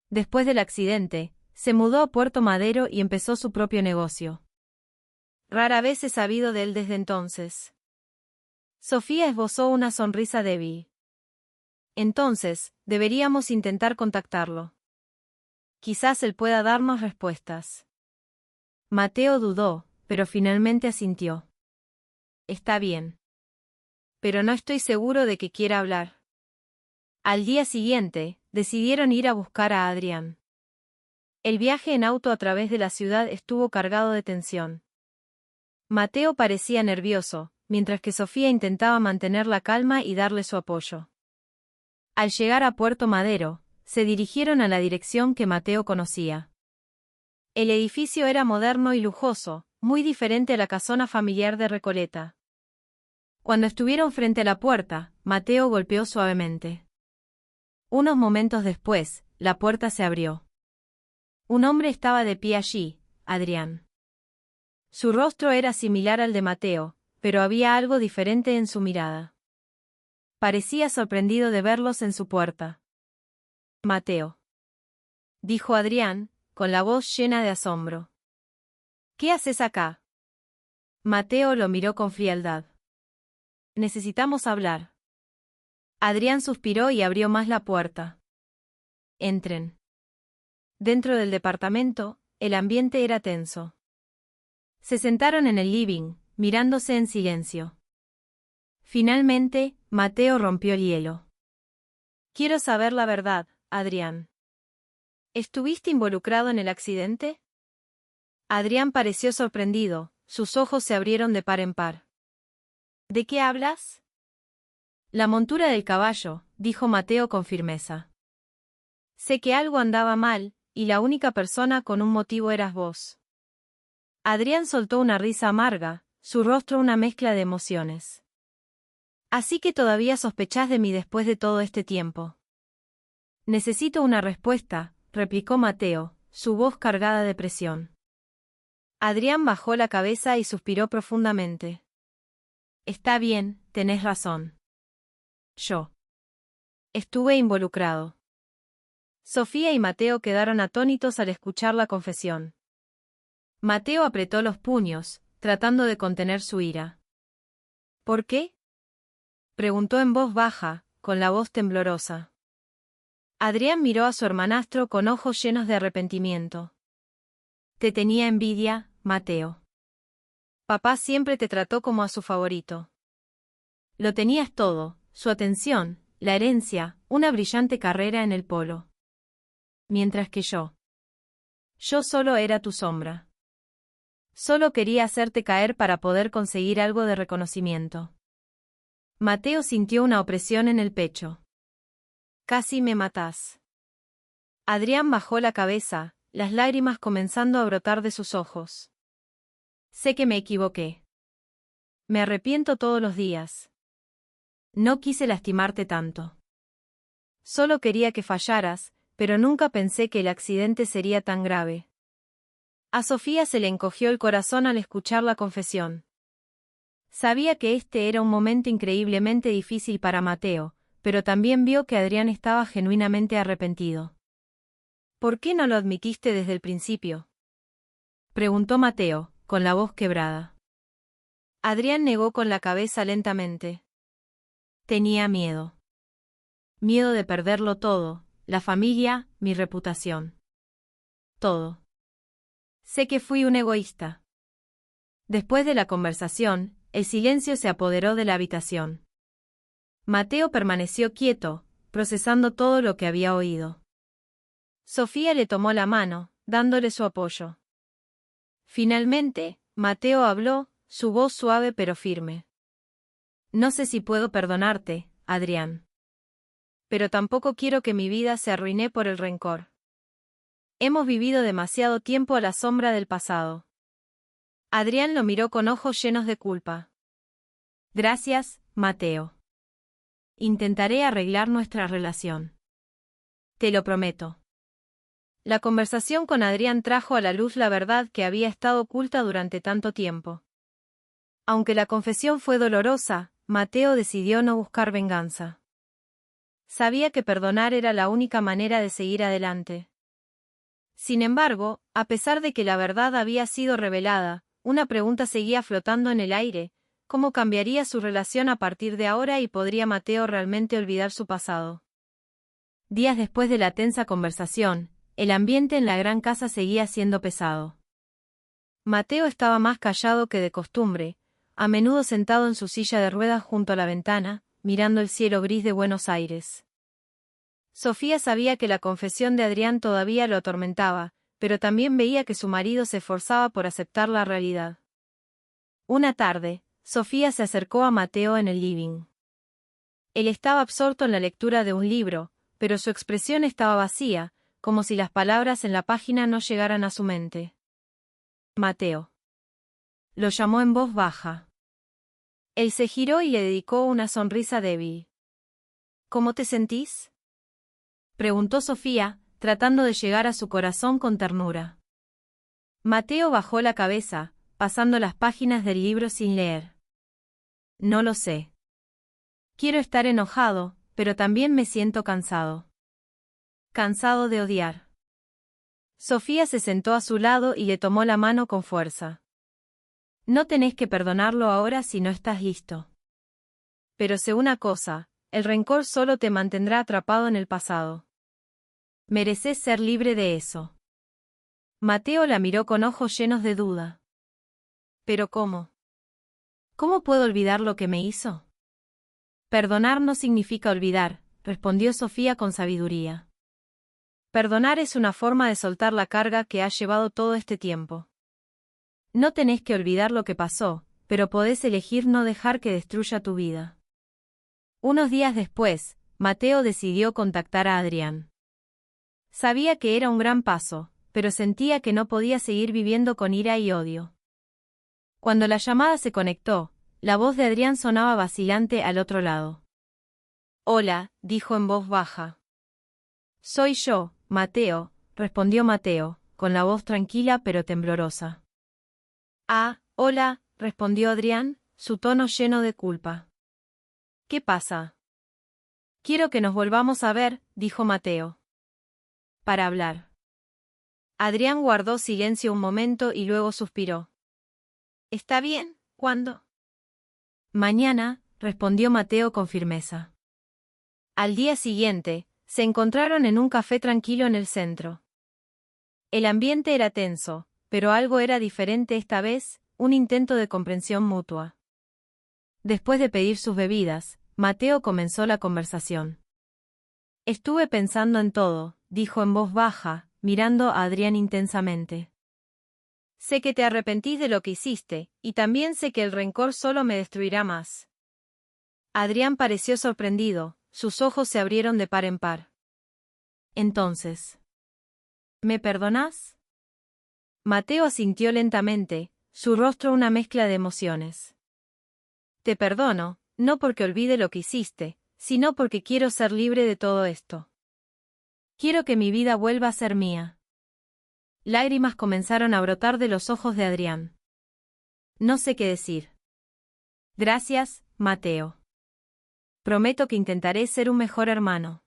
S1: Después del accidente, se mudó a Puerto Madero y empezó su propio negocio. Rara vez he sabido de él desde entonces. Sofía esbozó una sonrisa débil. Entonces, deberíamos intentar contactarlo. Quizás él pueda darnos respuestas. Mateo dudó, pero finalmente asintió. Está bien. Pero no estoy seguro de que quiera hablar. Al día siguiente, decidieron ir a buscar a Adrián. El viaje en auto a través de la ciudad estuvo cargado de tensión. Mateo parecía nervioso, mientras que Sofía intentaba mantener la calma y darle su apoyo. Al llegar a Puerto Madero, se dirigieron a la dirección que Mateo conocía. El edificio era moderno y lujoso, muy diferente a la casona familiar de Recoleta. Cuando estuvieron frente a la puerta, Mateo golpeó suavemente. Unos momentos después, la puerta se abrió. Un hombre estaba de pie allí, Adrián. Su rostro era similar al de Mateo, pero había algo diferente en su mirada. Parecía sorprendido de verlos en su puerta. Mateo, dijo Adrián, con la voz llena de asombro. ¿Qué haces acá? Mateo lo miró con frialdad. Necesitamos hablar. Adrián suspiró y abrió más la puerta. Entren. Dentro del departamento, el ambiente era tenso. Se sentaron en el living, mirándose en silencio. Finalmente, Mateo rompió el hielo. Quiero saber la verdad, Adrián. ¿Estuviste involucrado en el accidente? Adrián pareció sorprendido, sus ojos se abrieron de par en par. ¿De qué hablas? La montura del caballo, dijo Mateo con firmeza. Sé que algo andaba mal, y la única persona con un motivo eras vos. Adrián soltó una risa amarga, su rostro una mezcla de emociones. Así que todavía sospechás de mí después de todo este tiempo. Necesito una respuesta, replicó Mateo, su voz cargada de presión. Adrián bajó la cabeza y suspiró profundamente. Está bien, tenés razón. Yo estuve involucrado. Sofía y Mateo quedaron atónitos al escuchar la confesión. Mateo apretó los puños, tratando de contener su ira. ¿Por qué?, preguntó en voz baja, con la voz temblorosa. Adrián miró a su hermanastro con ojos llenos de arrepentimiento. Te tenía envidia, Mateo. Papá siempre te trató como a su favorito. Lo tenías todo, su atención, la herencia, una brillante carrera en el polo. Mientras que yo solo era tu sombra. Solo quería hacerte caer para poder conseguir algo de reconocimiento. Mateo sintió una opresión en el pecho. Casi me matás. Adrián bajó la cabeza, las lágrimas comenzando a brotar de sus ojos. Sé que me equivoqué. Me arrepiento todos los días. No quise lastimarte tanto. Solo quería que fallaras, pero nunca pensé que el accidente sería tan grave. A Sofía se le encogió el corazón al escuchar la confesión. Sabía que este era un momento increíblemente difícil para Mateo, pero también vio que Adrián estaba genuinamente arrepentido. ¿Por qué no lo admitiste desde el principio?, preguntó Mateo, con la voz quebrada. Adrián negó con la cabeza lentamente. Tenía miedo. Miedo de perderlo todo, la familia, mi reputación. Todo. Sé que fui un egoísta. Después de la conversación, el silencio se apoderó de la habitación. Mateo permaneció quieto, procesando todo lo que había oído. Sofía le tomó la mano, dándole su apoyo. Finalmente, Mateo habló, su voz suave pero firme. No sé si puedo perdonarte, Adrián. Pero tampoco quiero que mi vida se arruine por el rencor. Hemos vivido demasiado tiempo a la sombra del pasado. Adrián lo miró con ojos llenos de culpa. Gracias, Mateo. Intentaré arreglar nuestra relación. Te lo prometo. La conversación con Adrián trajo a la luz la verdad que había estado oculta durante tanto tiempo. Aunque la confesión fue dolorosa, Mateo decidió no buscar venganza. Sabía que perdonar era la única manera de seguir adelante. Sin embargo, a pesar de que la verdad había sido revelada, una pregunta seguía flotando en el aire: ¿cómo cambiaría su relación a partir de ahora y podría Mateo realmente olvidar su pasado? Días después de la tensa conversación, el ambiente en la gran casa seguía siendo pesado. Mateo estaba más callado que de costumbre, a menudo sentado en su silla de ruedas junto a la ventana, mirando el cielo gris de Buenos Aires. Sofía sabía que la confesión de Adrián todavía lo atormentaba, pero también veía que su marido se esforzaba por aceptar la realidad. Una tarde, Sofía se acercó a Mateo en el living. Él estaba absorto en la lectura de un libro, pero su expresión estaba vacía, como si las palabras en la página no llegaran a su mente. Mateo. Lo llamó en voz baja. Él se giró y le dedicó una sonrisa débil. ¿Cómo te sentís?, preguntó Sofía, tratando de llegar a su corazón con ternura. Mateo bajó la cabeza, pasando las páginas del libro sin leer. No lo sé. Quiero estar enojado, pero también me siento cansado. Cansado de odiar. Sofía se sentó a su lado y le tomó la mano con fuerza. No tenés que perdonarlo ahora si no estás listo. Pero sé una cosa, el rencor solo te mantendrá atrapado en el pasado. Mereces ser libre de eso. Mateo la miró con ojos llenos de duda. ¿Pero cómo? ¿Cómo puedo olvidar lo que me hizo? Perdonar no significa olvidar, respondió Sofía con sabiduría. Perdonar es una forma de soltar la carga que ha llevado todo este tiempo. No tenés que olvidar lo que pasó, pero podés elegir no dejar que destruya tu vida. Unos días después, Mateo decidió contactar a Adrián. Sabía que era un gran paso, pero sentía que no podía seguir viviendo con ira y odio. Cuando la llamada se conectó, la voz de Adrián sonaba vacilante al otro lado. Hola, dijo en voz baja. Soy yo, Mateo, respondió Mateo, con la voz tranquila pero temblorosa. Ah, hola, respondió Adrián, su tono lleno de culpa. ¿Qué pasa? Quiero que nos volvamos a ver, dijo Mateo. Para hablar. Adrián guardó silencio un momento y luego suspiró. ¿Está bien? ¿Cuándo? Mañana, respondió Mateo con firmeza. Al día siguiente, se encontraron en un café tranquilo en el centro. El ambiente era tenso, pero algo era diferente esta vez, un intento de comprensión mutua. Después de pedir sus bebidas, Mateo comenzó la conversación. Estuve pensando en todo, dijo en voz baja, mirando a Adrián intensamente. Sé que te arrepentís de lo que hiciste, y también sé que el rencor solo me destruirá más. Adrián pareció sorprendido, sus ojos se abrieron de par en par. Entonces, ¿me perdonás? Mateo asintió lentamente, su rostro una mezcla de emociones. Te perdono, no porque olvide lo que hiciste, sino porque quiero ser libre de todo esto. Quiero que mi vida vuelva a ser mía. Lágrimas comenzaron a brotar de los ojos de Adrián. No sé qué decir. Gracias, Mateo. Prometo que intentaré ser un mejor hermano.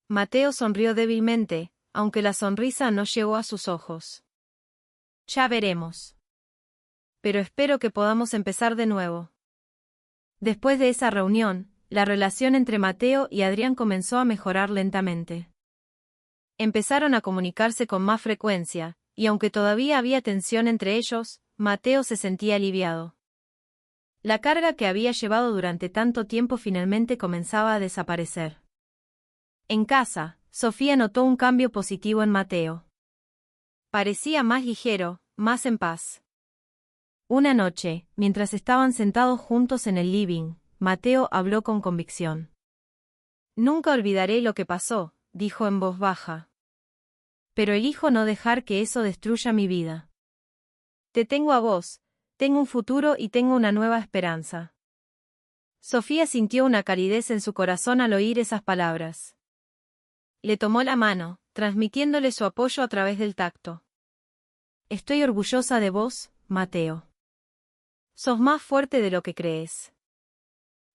S1: Mateo sonrió débilmente, aunque la sonrisa no llegó a sus ojos. Ya veremos. Pero espero que podamos empezar de nuevo. Después de esa reunión, la relación entre Mateo y Adrián comenzó a mejorar lentamente. Empezaron a comunicarse con más frecuencia, y aunque todavía había tensión entre ellos, Mateo se sentía aliviado. La carga que había llevado durante tanto tiempo finalmente comenzaba a desaparecer. En casa, Sofía notó un cambio positivo en Mateo. Parecía más ligero, más en paz. Una noche, mientras estaban sentados juntos en el living, Mateo habló con convicción. Nunca olvidaré lo que pasó, dijo en voz baja. Pero elijo no dejar que eso destruya mi vida. Te tengo a vos, tengo un futuro y tengo una nueva esperanza. Sofía sintió una calidez en su corazón al oír esas palabras. Le tomó la mano, transmitiéndole su apoyo a través del tacto. Estoy orgullosa de vos, Mateo. Sos más fuerte de lo que crees.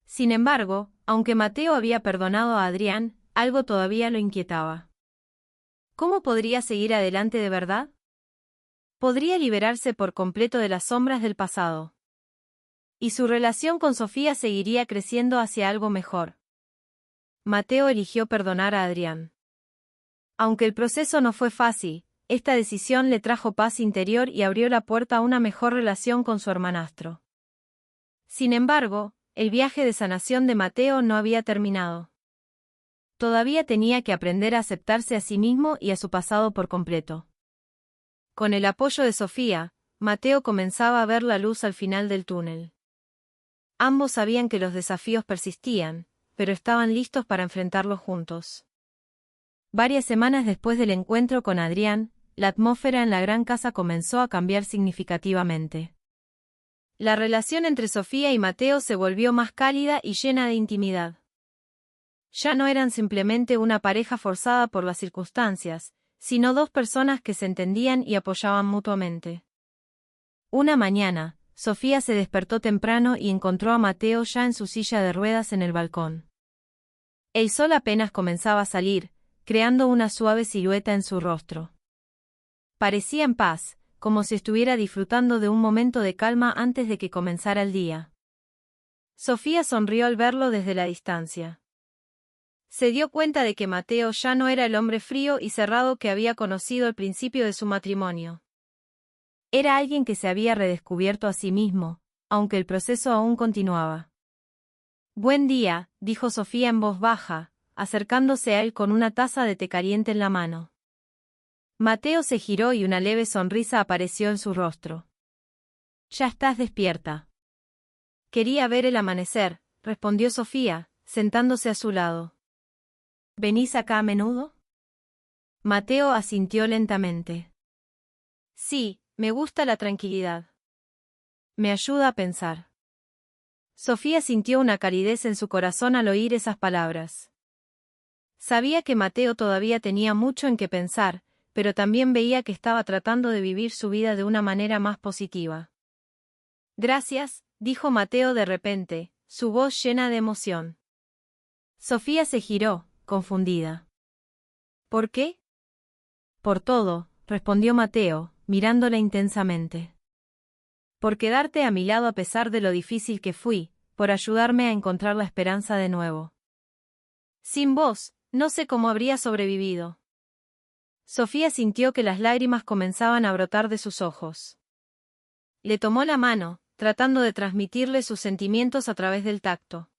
S1: Sin embargo, aunque Mateo había perdonado a Adrián, algo todavía lo inquietaba. ¿Cómo podría seguir adelante de verdad? Podría liberarse por completo de las sombras del pasado. Y su relación con Sofía seguiría creciendo hacia algo mejor. Mateo eligió perdonar a Adrián. Aunque el proceso no fue fácil, esta decisión le trajo paz interior y abrió la puerta a una mejor relación con su hermanastro. Sin embargo, el viaje de sanación de Mateo no había terminado. Todavía tenía que aprender a aceptarse a sí mismo y a su pasado por completo. Con el apoyo de Sofía, Mateo comenzaba a ver la luz al final del túnel. Ambos sabían que los desafíos persistían, pero estaban listos para enfrentarlos juntos. Varias semanas después del encuentro con Adrián, la atmósfera en la gran casa comenzó a cambiar significativamente. La relación entre Sofía y Mateo se volvió más cálida y llena de intimidad. Ya no eran simplemente una pareja forzada por las circunstancias, sino dos personas que se entendían y apoyaban mutuamente. Una mañana, Sofía se despertó temprano y encontró a Mateo ya en su silla de ruedas en el balcón. El sol apenas comenzaba a salir, creando una suave silueta en su rostro. Parecía en paz, como si estuviera disfrutando de un momento de calma antes de que comenzara el día. Sofía sonrió al verlo desde la distancia. Se dio cuenta de que Mateo ya no era el hombre frío y cerrado que había conocido al principio de su matrimonio. Era alguien que se había redescubierto a sí mismo, aunque el proceso aún continuaba. Buen día, dijo Sofía en voz baja, acercándose a él con una taza de té caliente en la mano. Mateo se giró y una leve sonrisa apareció en su rostro. Ya estás despierta. Quería ver el amanecer, respondió Sofía, sentándose a su lado. ¿Venís acá a menudo? Mateo asintió lentamente. Sí, me gusta la tranquilidad. Me ayuda a pensar. Sofía sintió una calidez en su corazón al oír esas palabras. Sabía que Mateo todavía tenía mucho en qué pensar, pero también veía que estaba tratando de vivir su vida de una manera más positiva. Gracias, dijo Mateo de repente, su voz llena de emoción. Sofía se giró, confundida. ¿Por qué? Por todo, respondió Mateo, mirándola intensamente. Por quedarte a mi lado a pesar de lo difícil que fui, por ayudarme a encontrar la esperanza de nuevo. Sin vos, no sé cómo habría sobrevivido. Sofía sintió que las lágrimas comenzaban a brotar de sus ojos. Le tomó la mano, tratando de transmitirle sus sentimientos a través del tacto.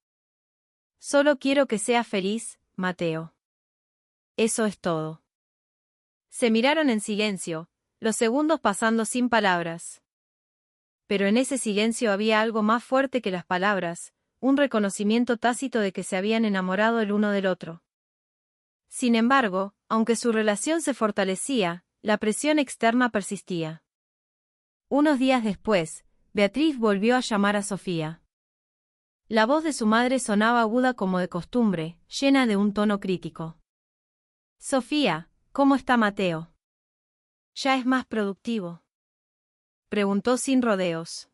S1: Solo quiero que seas feliz, Mateo. Eso es todo. Se miraron en silencio, los segundos pasando sin palabras. Pero en ese silencio había algo más fuerte que las palabras, un reconocimiento tácito de que se habían enamorado el uno del otro. Sin embargo, aunque su relación se fortalecía, la presión externa persistía. Unos días después, Beatriz volvió a llamar a Sofía. La voz de su madre sonaba aguda como de costumbre, llena de un tono crítico. Sofía, ¿cómo está Mateo? ¿Ya es más productivo?, preguntó sin rodeos.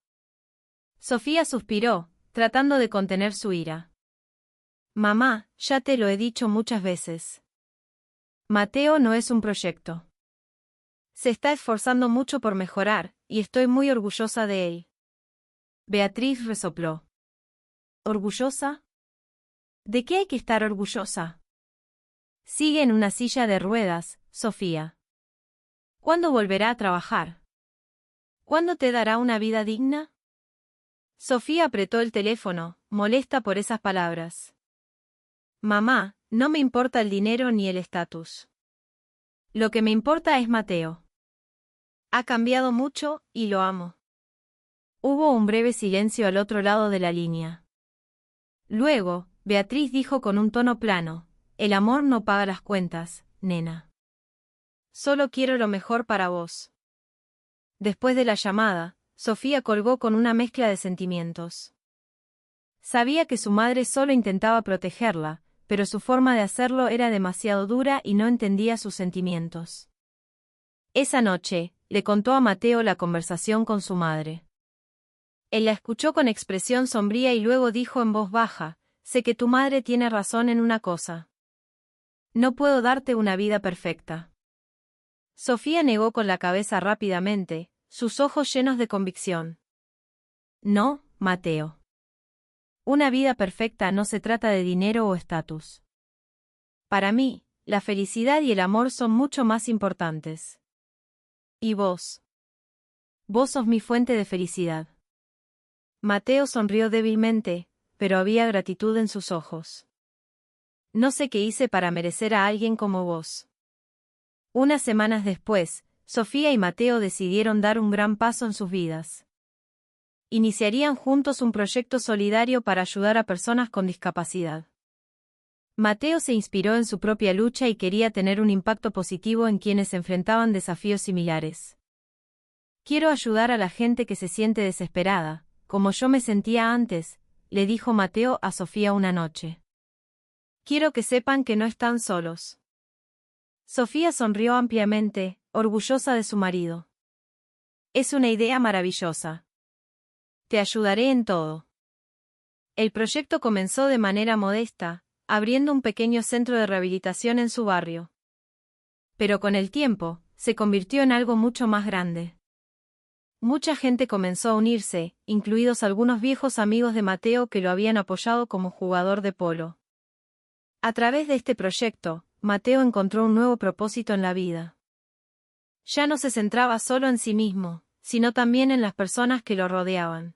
S1: Sofía suspiró, tratando de contener su ira. Mamá, ya te lo he dicho muchas veces. Mateo no es un proyecto. Se está esforzando mucho por mejorar, y estoy muy orgullosa de él. Beatriz resopló. ¿Orgullosa? ¿De qué hay que estar orgullosa? Sigue en una silla de ruedas, Sofía. ¿Cuándo volverá a trabajar? ¿Cuándo te dará una vida digna? Sofía apretó el teléfono, molesta por esas palabras. Mamá, no me importa el dinero ni el estatus. Lo que me importa es Mateo. Ha cambiado mucho, y lo amo. Hubo un breve silencio al otro lado de la línea. Luego, Beatriz dijo con un tono plano, el amor no paga las cuentas, nena. Solo quiero lo mejor para vos. Después de la llamada, Sofía colgó con una mezcla de sentimientos. Sabía que su madre solo intentaba protegerla, pero su forma de hacerlo era demasiado dura y no entendía sus sentimientos. Esa noche, le contó a Mateo la conversación con su madre. Él la escuchó con expresión sombría y luego dijo en voz baja, sé que tu madre tiene razón en una cosa. No puedo darte una vida perfecta. Sofía negó con la cabeza rápidamente, sus ojos llenos de convicción. No, Mateo. Una vida perfecta no se trata de dinero o estatus. Para mí, la felicidad y el amor son mucho más importantes. ¿Y vos? Vos sos mi fuente de felicidad. Mateo sonrió débilmente, pero había gratitud en sus ojos. No sé qué hice para merecer a alguien como vos. Unas semanas después, Sofía y Mateo decidieron dar un gran paso en sus vidas. Iniciarían juntos un proyecto solidario para ayudar a personas con discapacidad. Mateo se inspiró en su propia lucha y quería tener un impacto positivo en quienes enfrentaban desafíos similares. Quiero ayudar a la gente que se siente desesperada, como yo me sentía antes, le dijo Mateo a Sofía una noche. Quiero que sepan que no están solos. Sofía sonrió ampliamente, orgullosa de su marido. Es una idea maravillosa. Te ayudaré en todo. El proyecto comenzó de manera modesta, abriendo un pequeño centro de rehabilitación en su barrio. Pero con el tiempo, se convirtió en algo mucho más grande. Mucha gente comenzó a unirse, incluidos algunos viejos amigos de Mateo que lo habían apoyado como jugador de polo. A través de este proyecto, Mateo encontró un nuevo propósito en la vida. Ya no se centraba solo en sí mismo, sino también en las personas que lo rodeaban.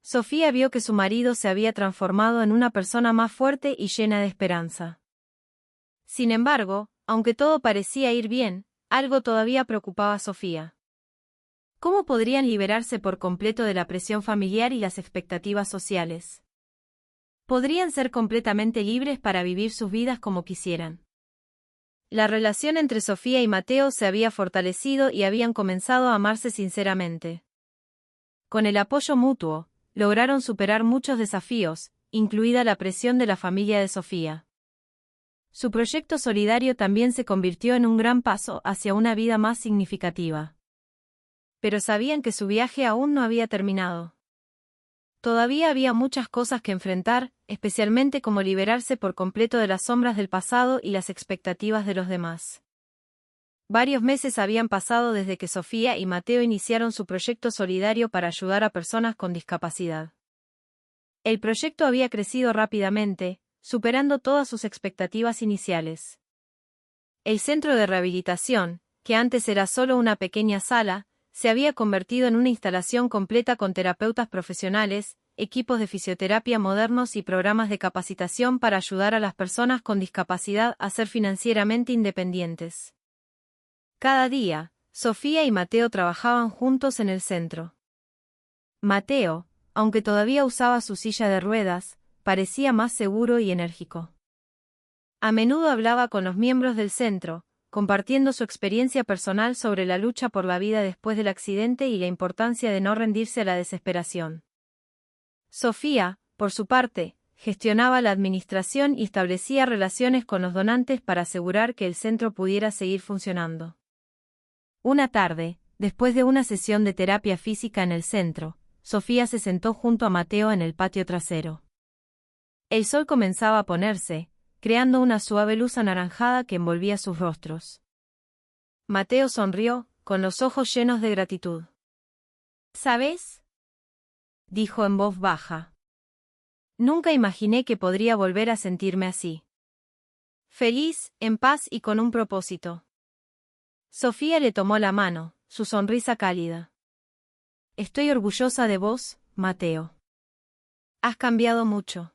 S1: Sofía vio que su marido se había transformado en una persona más fuerte y llena de esperanza. Sin embargo, aunque todo parecía ir bien, algo todavía preocupaba a Sofía. ¿Cómo podrían liberarse por completo de la presión familiar y las expectativas sociales? Podrían ser completamente libres para vivir sus vidas como quisieran. La relación entre Sofía y Mateo se había fortalecido y habían comenzado a amarse sinceramente. Con el apoyo mutuo, lograron superar muchos desafíos, incluida la presión de la familia de Sofía. Su proyecto solidario también se convirtió en un gran paso hacia una vida más significativa. Pero sabían que su viaje aún no había terminado. Todavía había muchas cosas que enfrentar, especialmente como liberarse por completo de las sombras del pasado y las expectativas de los demás. Varios meses habían pasado desde que Sofía y Mateo iniciaron su proyecto solidario para ayudar a personas con discapacidad. El proyecto había crecido rápidamente, superando todas sus expectativas iniciales. El centro de rehabilitación, que antes era solo una pequeña sala, se había convertido en una instalación completa con terapeutas profesionales, equipos de fisioterapia modernos y programas de capacitación para ayudar a las personas con discapacidad a ser financieramente independientes. Cada día, Sofía y Mateo trabajaban juntos en el centro. Mateo, aunque todavía usaba su silla de ruedas, parecía más seguro y enérgico. A menudo hablaba con los miembros del centro, compartiendo su experiencia personal sobre la lucha por la vida después del accidente y la importancia de no rendirse a la desesperación. Sofía, por su parte, gestionaba la administración y establecía relaciones con los donantes para asegurar que el centro pudiera seguir funcionando. Una tarde, después de una sesión de terapia física en el centro, Sofía se sentó junto a Mateo en el patio trasero. El sol comenzaba a ponerse, creando una suave luz anaranjada que envolvía sus rostros. Mateo sonrió, con los ojos llenos de gratitud. ¿Sabes?, dijo en voz baja. Nunca imaginé que podría volver a sentirme así. Feliz, en paz y con un propósito. Sofía le tomó la mano, su sonrisa cálida. Estoy orgullosa de vos, Mateo. Has cambiado mucho.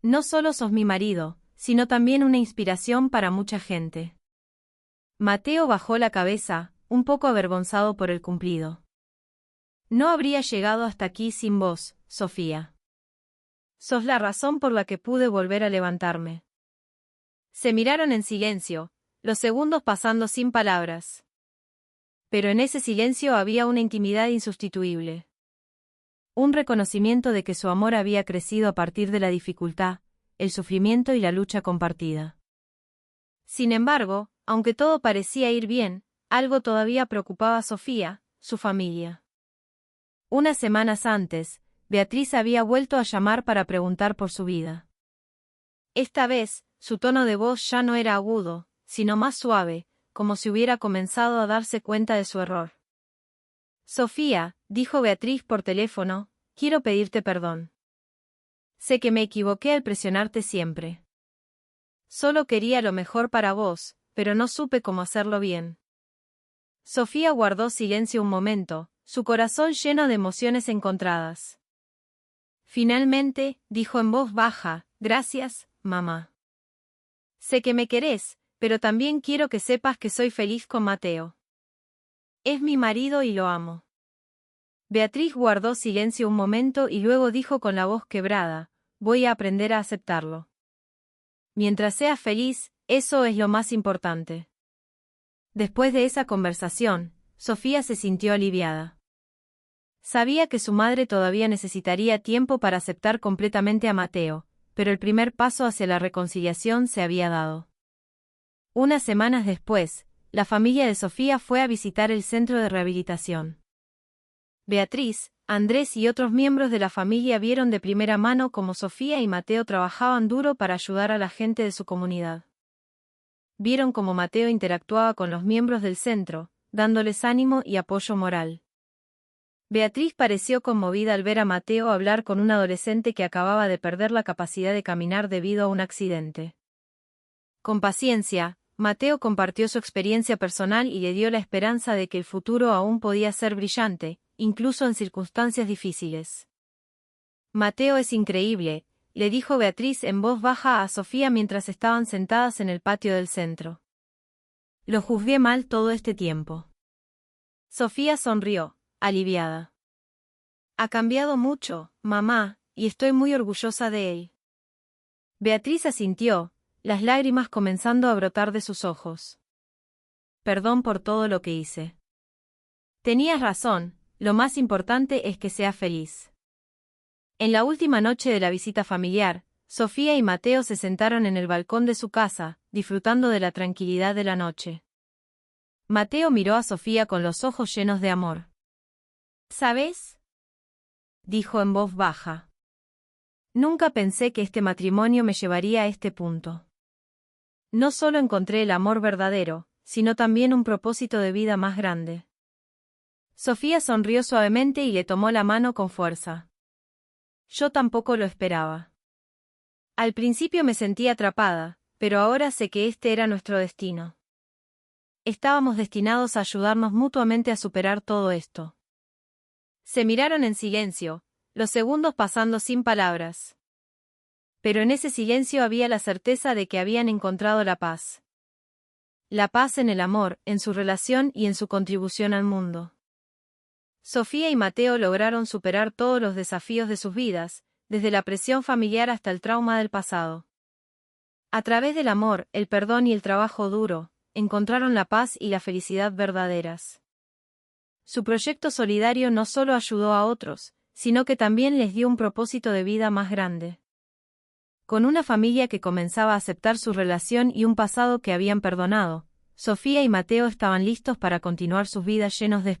S1: No solo sos mi marido, sino también una inspiración para mucha gente. Mateo bajó la cabeza, un poco avergonzado por el cumplido. No habría llegado hasta aquí sin vos, Sofía. Sos la razón por la que pude volver a levantarme. Se miraron en silencio, los segundos pasando sin palabras. Pero en ese silencio había una intimidad insustituible. Un reconocimiento de que su amor había crecido a partir de la dificultad, el sufrimiento y la lucha compartida. Sin embargo, aunque todo parecía ir bien, algo todavía preocupaba a Sofía, su familia. Unas semanas antes, Beatriz había vuelto a llamar para preguntar por su vida. Esta vez, su tono de voz ya no era agudo, sino más suave, como si hubiera comenzado a darse cuenta de su error. Sofía, dijo Beatriz por teléfono, quiero pedirte perdón. Sé que me equivoqué al presionarte siempre. Solo quería lo mejor para vos, pero no supe cómo hacerlo bien. Sofía guardó silencio un momento, su corazón lleno de emociones encontradas. Finalmente, dijo en voz baja, gracias, mamá. Sé que me querés, pero también quiero que sepas que soy feliz con Mateo. Es mi marido y lo amo. Beatriz guardó silencio un momento y luego dijo con la voz quebrada, voy a aprender a aceptarlo. Mientras seas feliz, eso es lo más importante. Después de esa conversación, Sofía se sintió aliviada. Sabía que su madre todavía necesitaría tiempo para aceptar completamente a Mateo, pero el primer paso hacia la reconciliación se había dado. Unas semanas después, la familia de Sofía fue a visitar el centro de rehabilitación. Beatriz, Andrés y otros miembros de la familia vieron de primera mano cómo Sofía y Mateo trabajaban duro para ayudar a la gente de su comunidad. Vieron cómo Mateo interactuaba con los miembros del centro, dándoles ánimo y apoyo moral. Beatriz pareció conmovida al ver a Mateo hablar con un adolescente que acababa de perder la capacidad de caminar debido a un accidente. Con paciencia, Mateo compartió su experiencia personal y le dio la esperanza de que el futuro aún podía ser brillante, incluso en circunstancias difíciles. Mateo es increíble, le dijo Beatriz en voz baja a Sofía mientras estaban sentadas en el patio del centro. Lo juzgué mal todo este tiempo. Sofía sonrió, aliviada. Ha cambiado mucho, mamá, y estoy muy orgullosa de él. Beatriz asintió, las lágrimas comenzando a brotar de sus ojos. Perdón por todo lo que hice. Tenías razón, lo más importante es que sea feliz. En la última noche de la visita familiar, Sofía y Mateo se sentaron en el balcón de su casa, disfrutando de la tranquilidad de la noche. Mateo miró a Sofía con los ojos llenos de amor. ¿Sabes?, dijo en voz baja. Nunca pensé que este matrimonio me llevaría a este punto. No solo encontré el amor verdadero, sino también un propósito de vida más grande. Sofía sonrió suavemente y le tomó la mano con fuerza. Yo tampoco lo esperaba. Al principio me sentí atrapada, pero ahora sé que este era nuestro destino. Estábamos destinados a ayudarnos mutuamente a superar todo esto. Se miraron en silencio, los segundos pasando sin palabras. Pero en ese silencio había la certeza de que habían encontrado la paz. La paz en el amor, en su relación y en su contribución al mundo. Sofía y Mateo lograron superar todos los desafíos de sus vidas, desde la presión familiar hasta el trauma del pasado. A través del amor, el perdón y el trabajo duro, encontraron la paz y la felicidad verdaderas. Su proyecto solidario no solo ayudó a otros, sino que también les dio un propósito de vida más grande. Con una familia que comenzaba a aceptar su relación y un pasado que habían perdonado, Sofía y Mateo estaban listos para continuar sus vidas llenos de esperanza.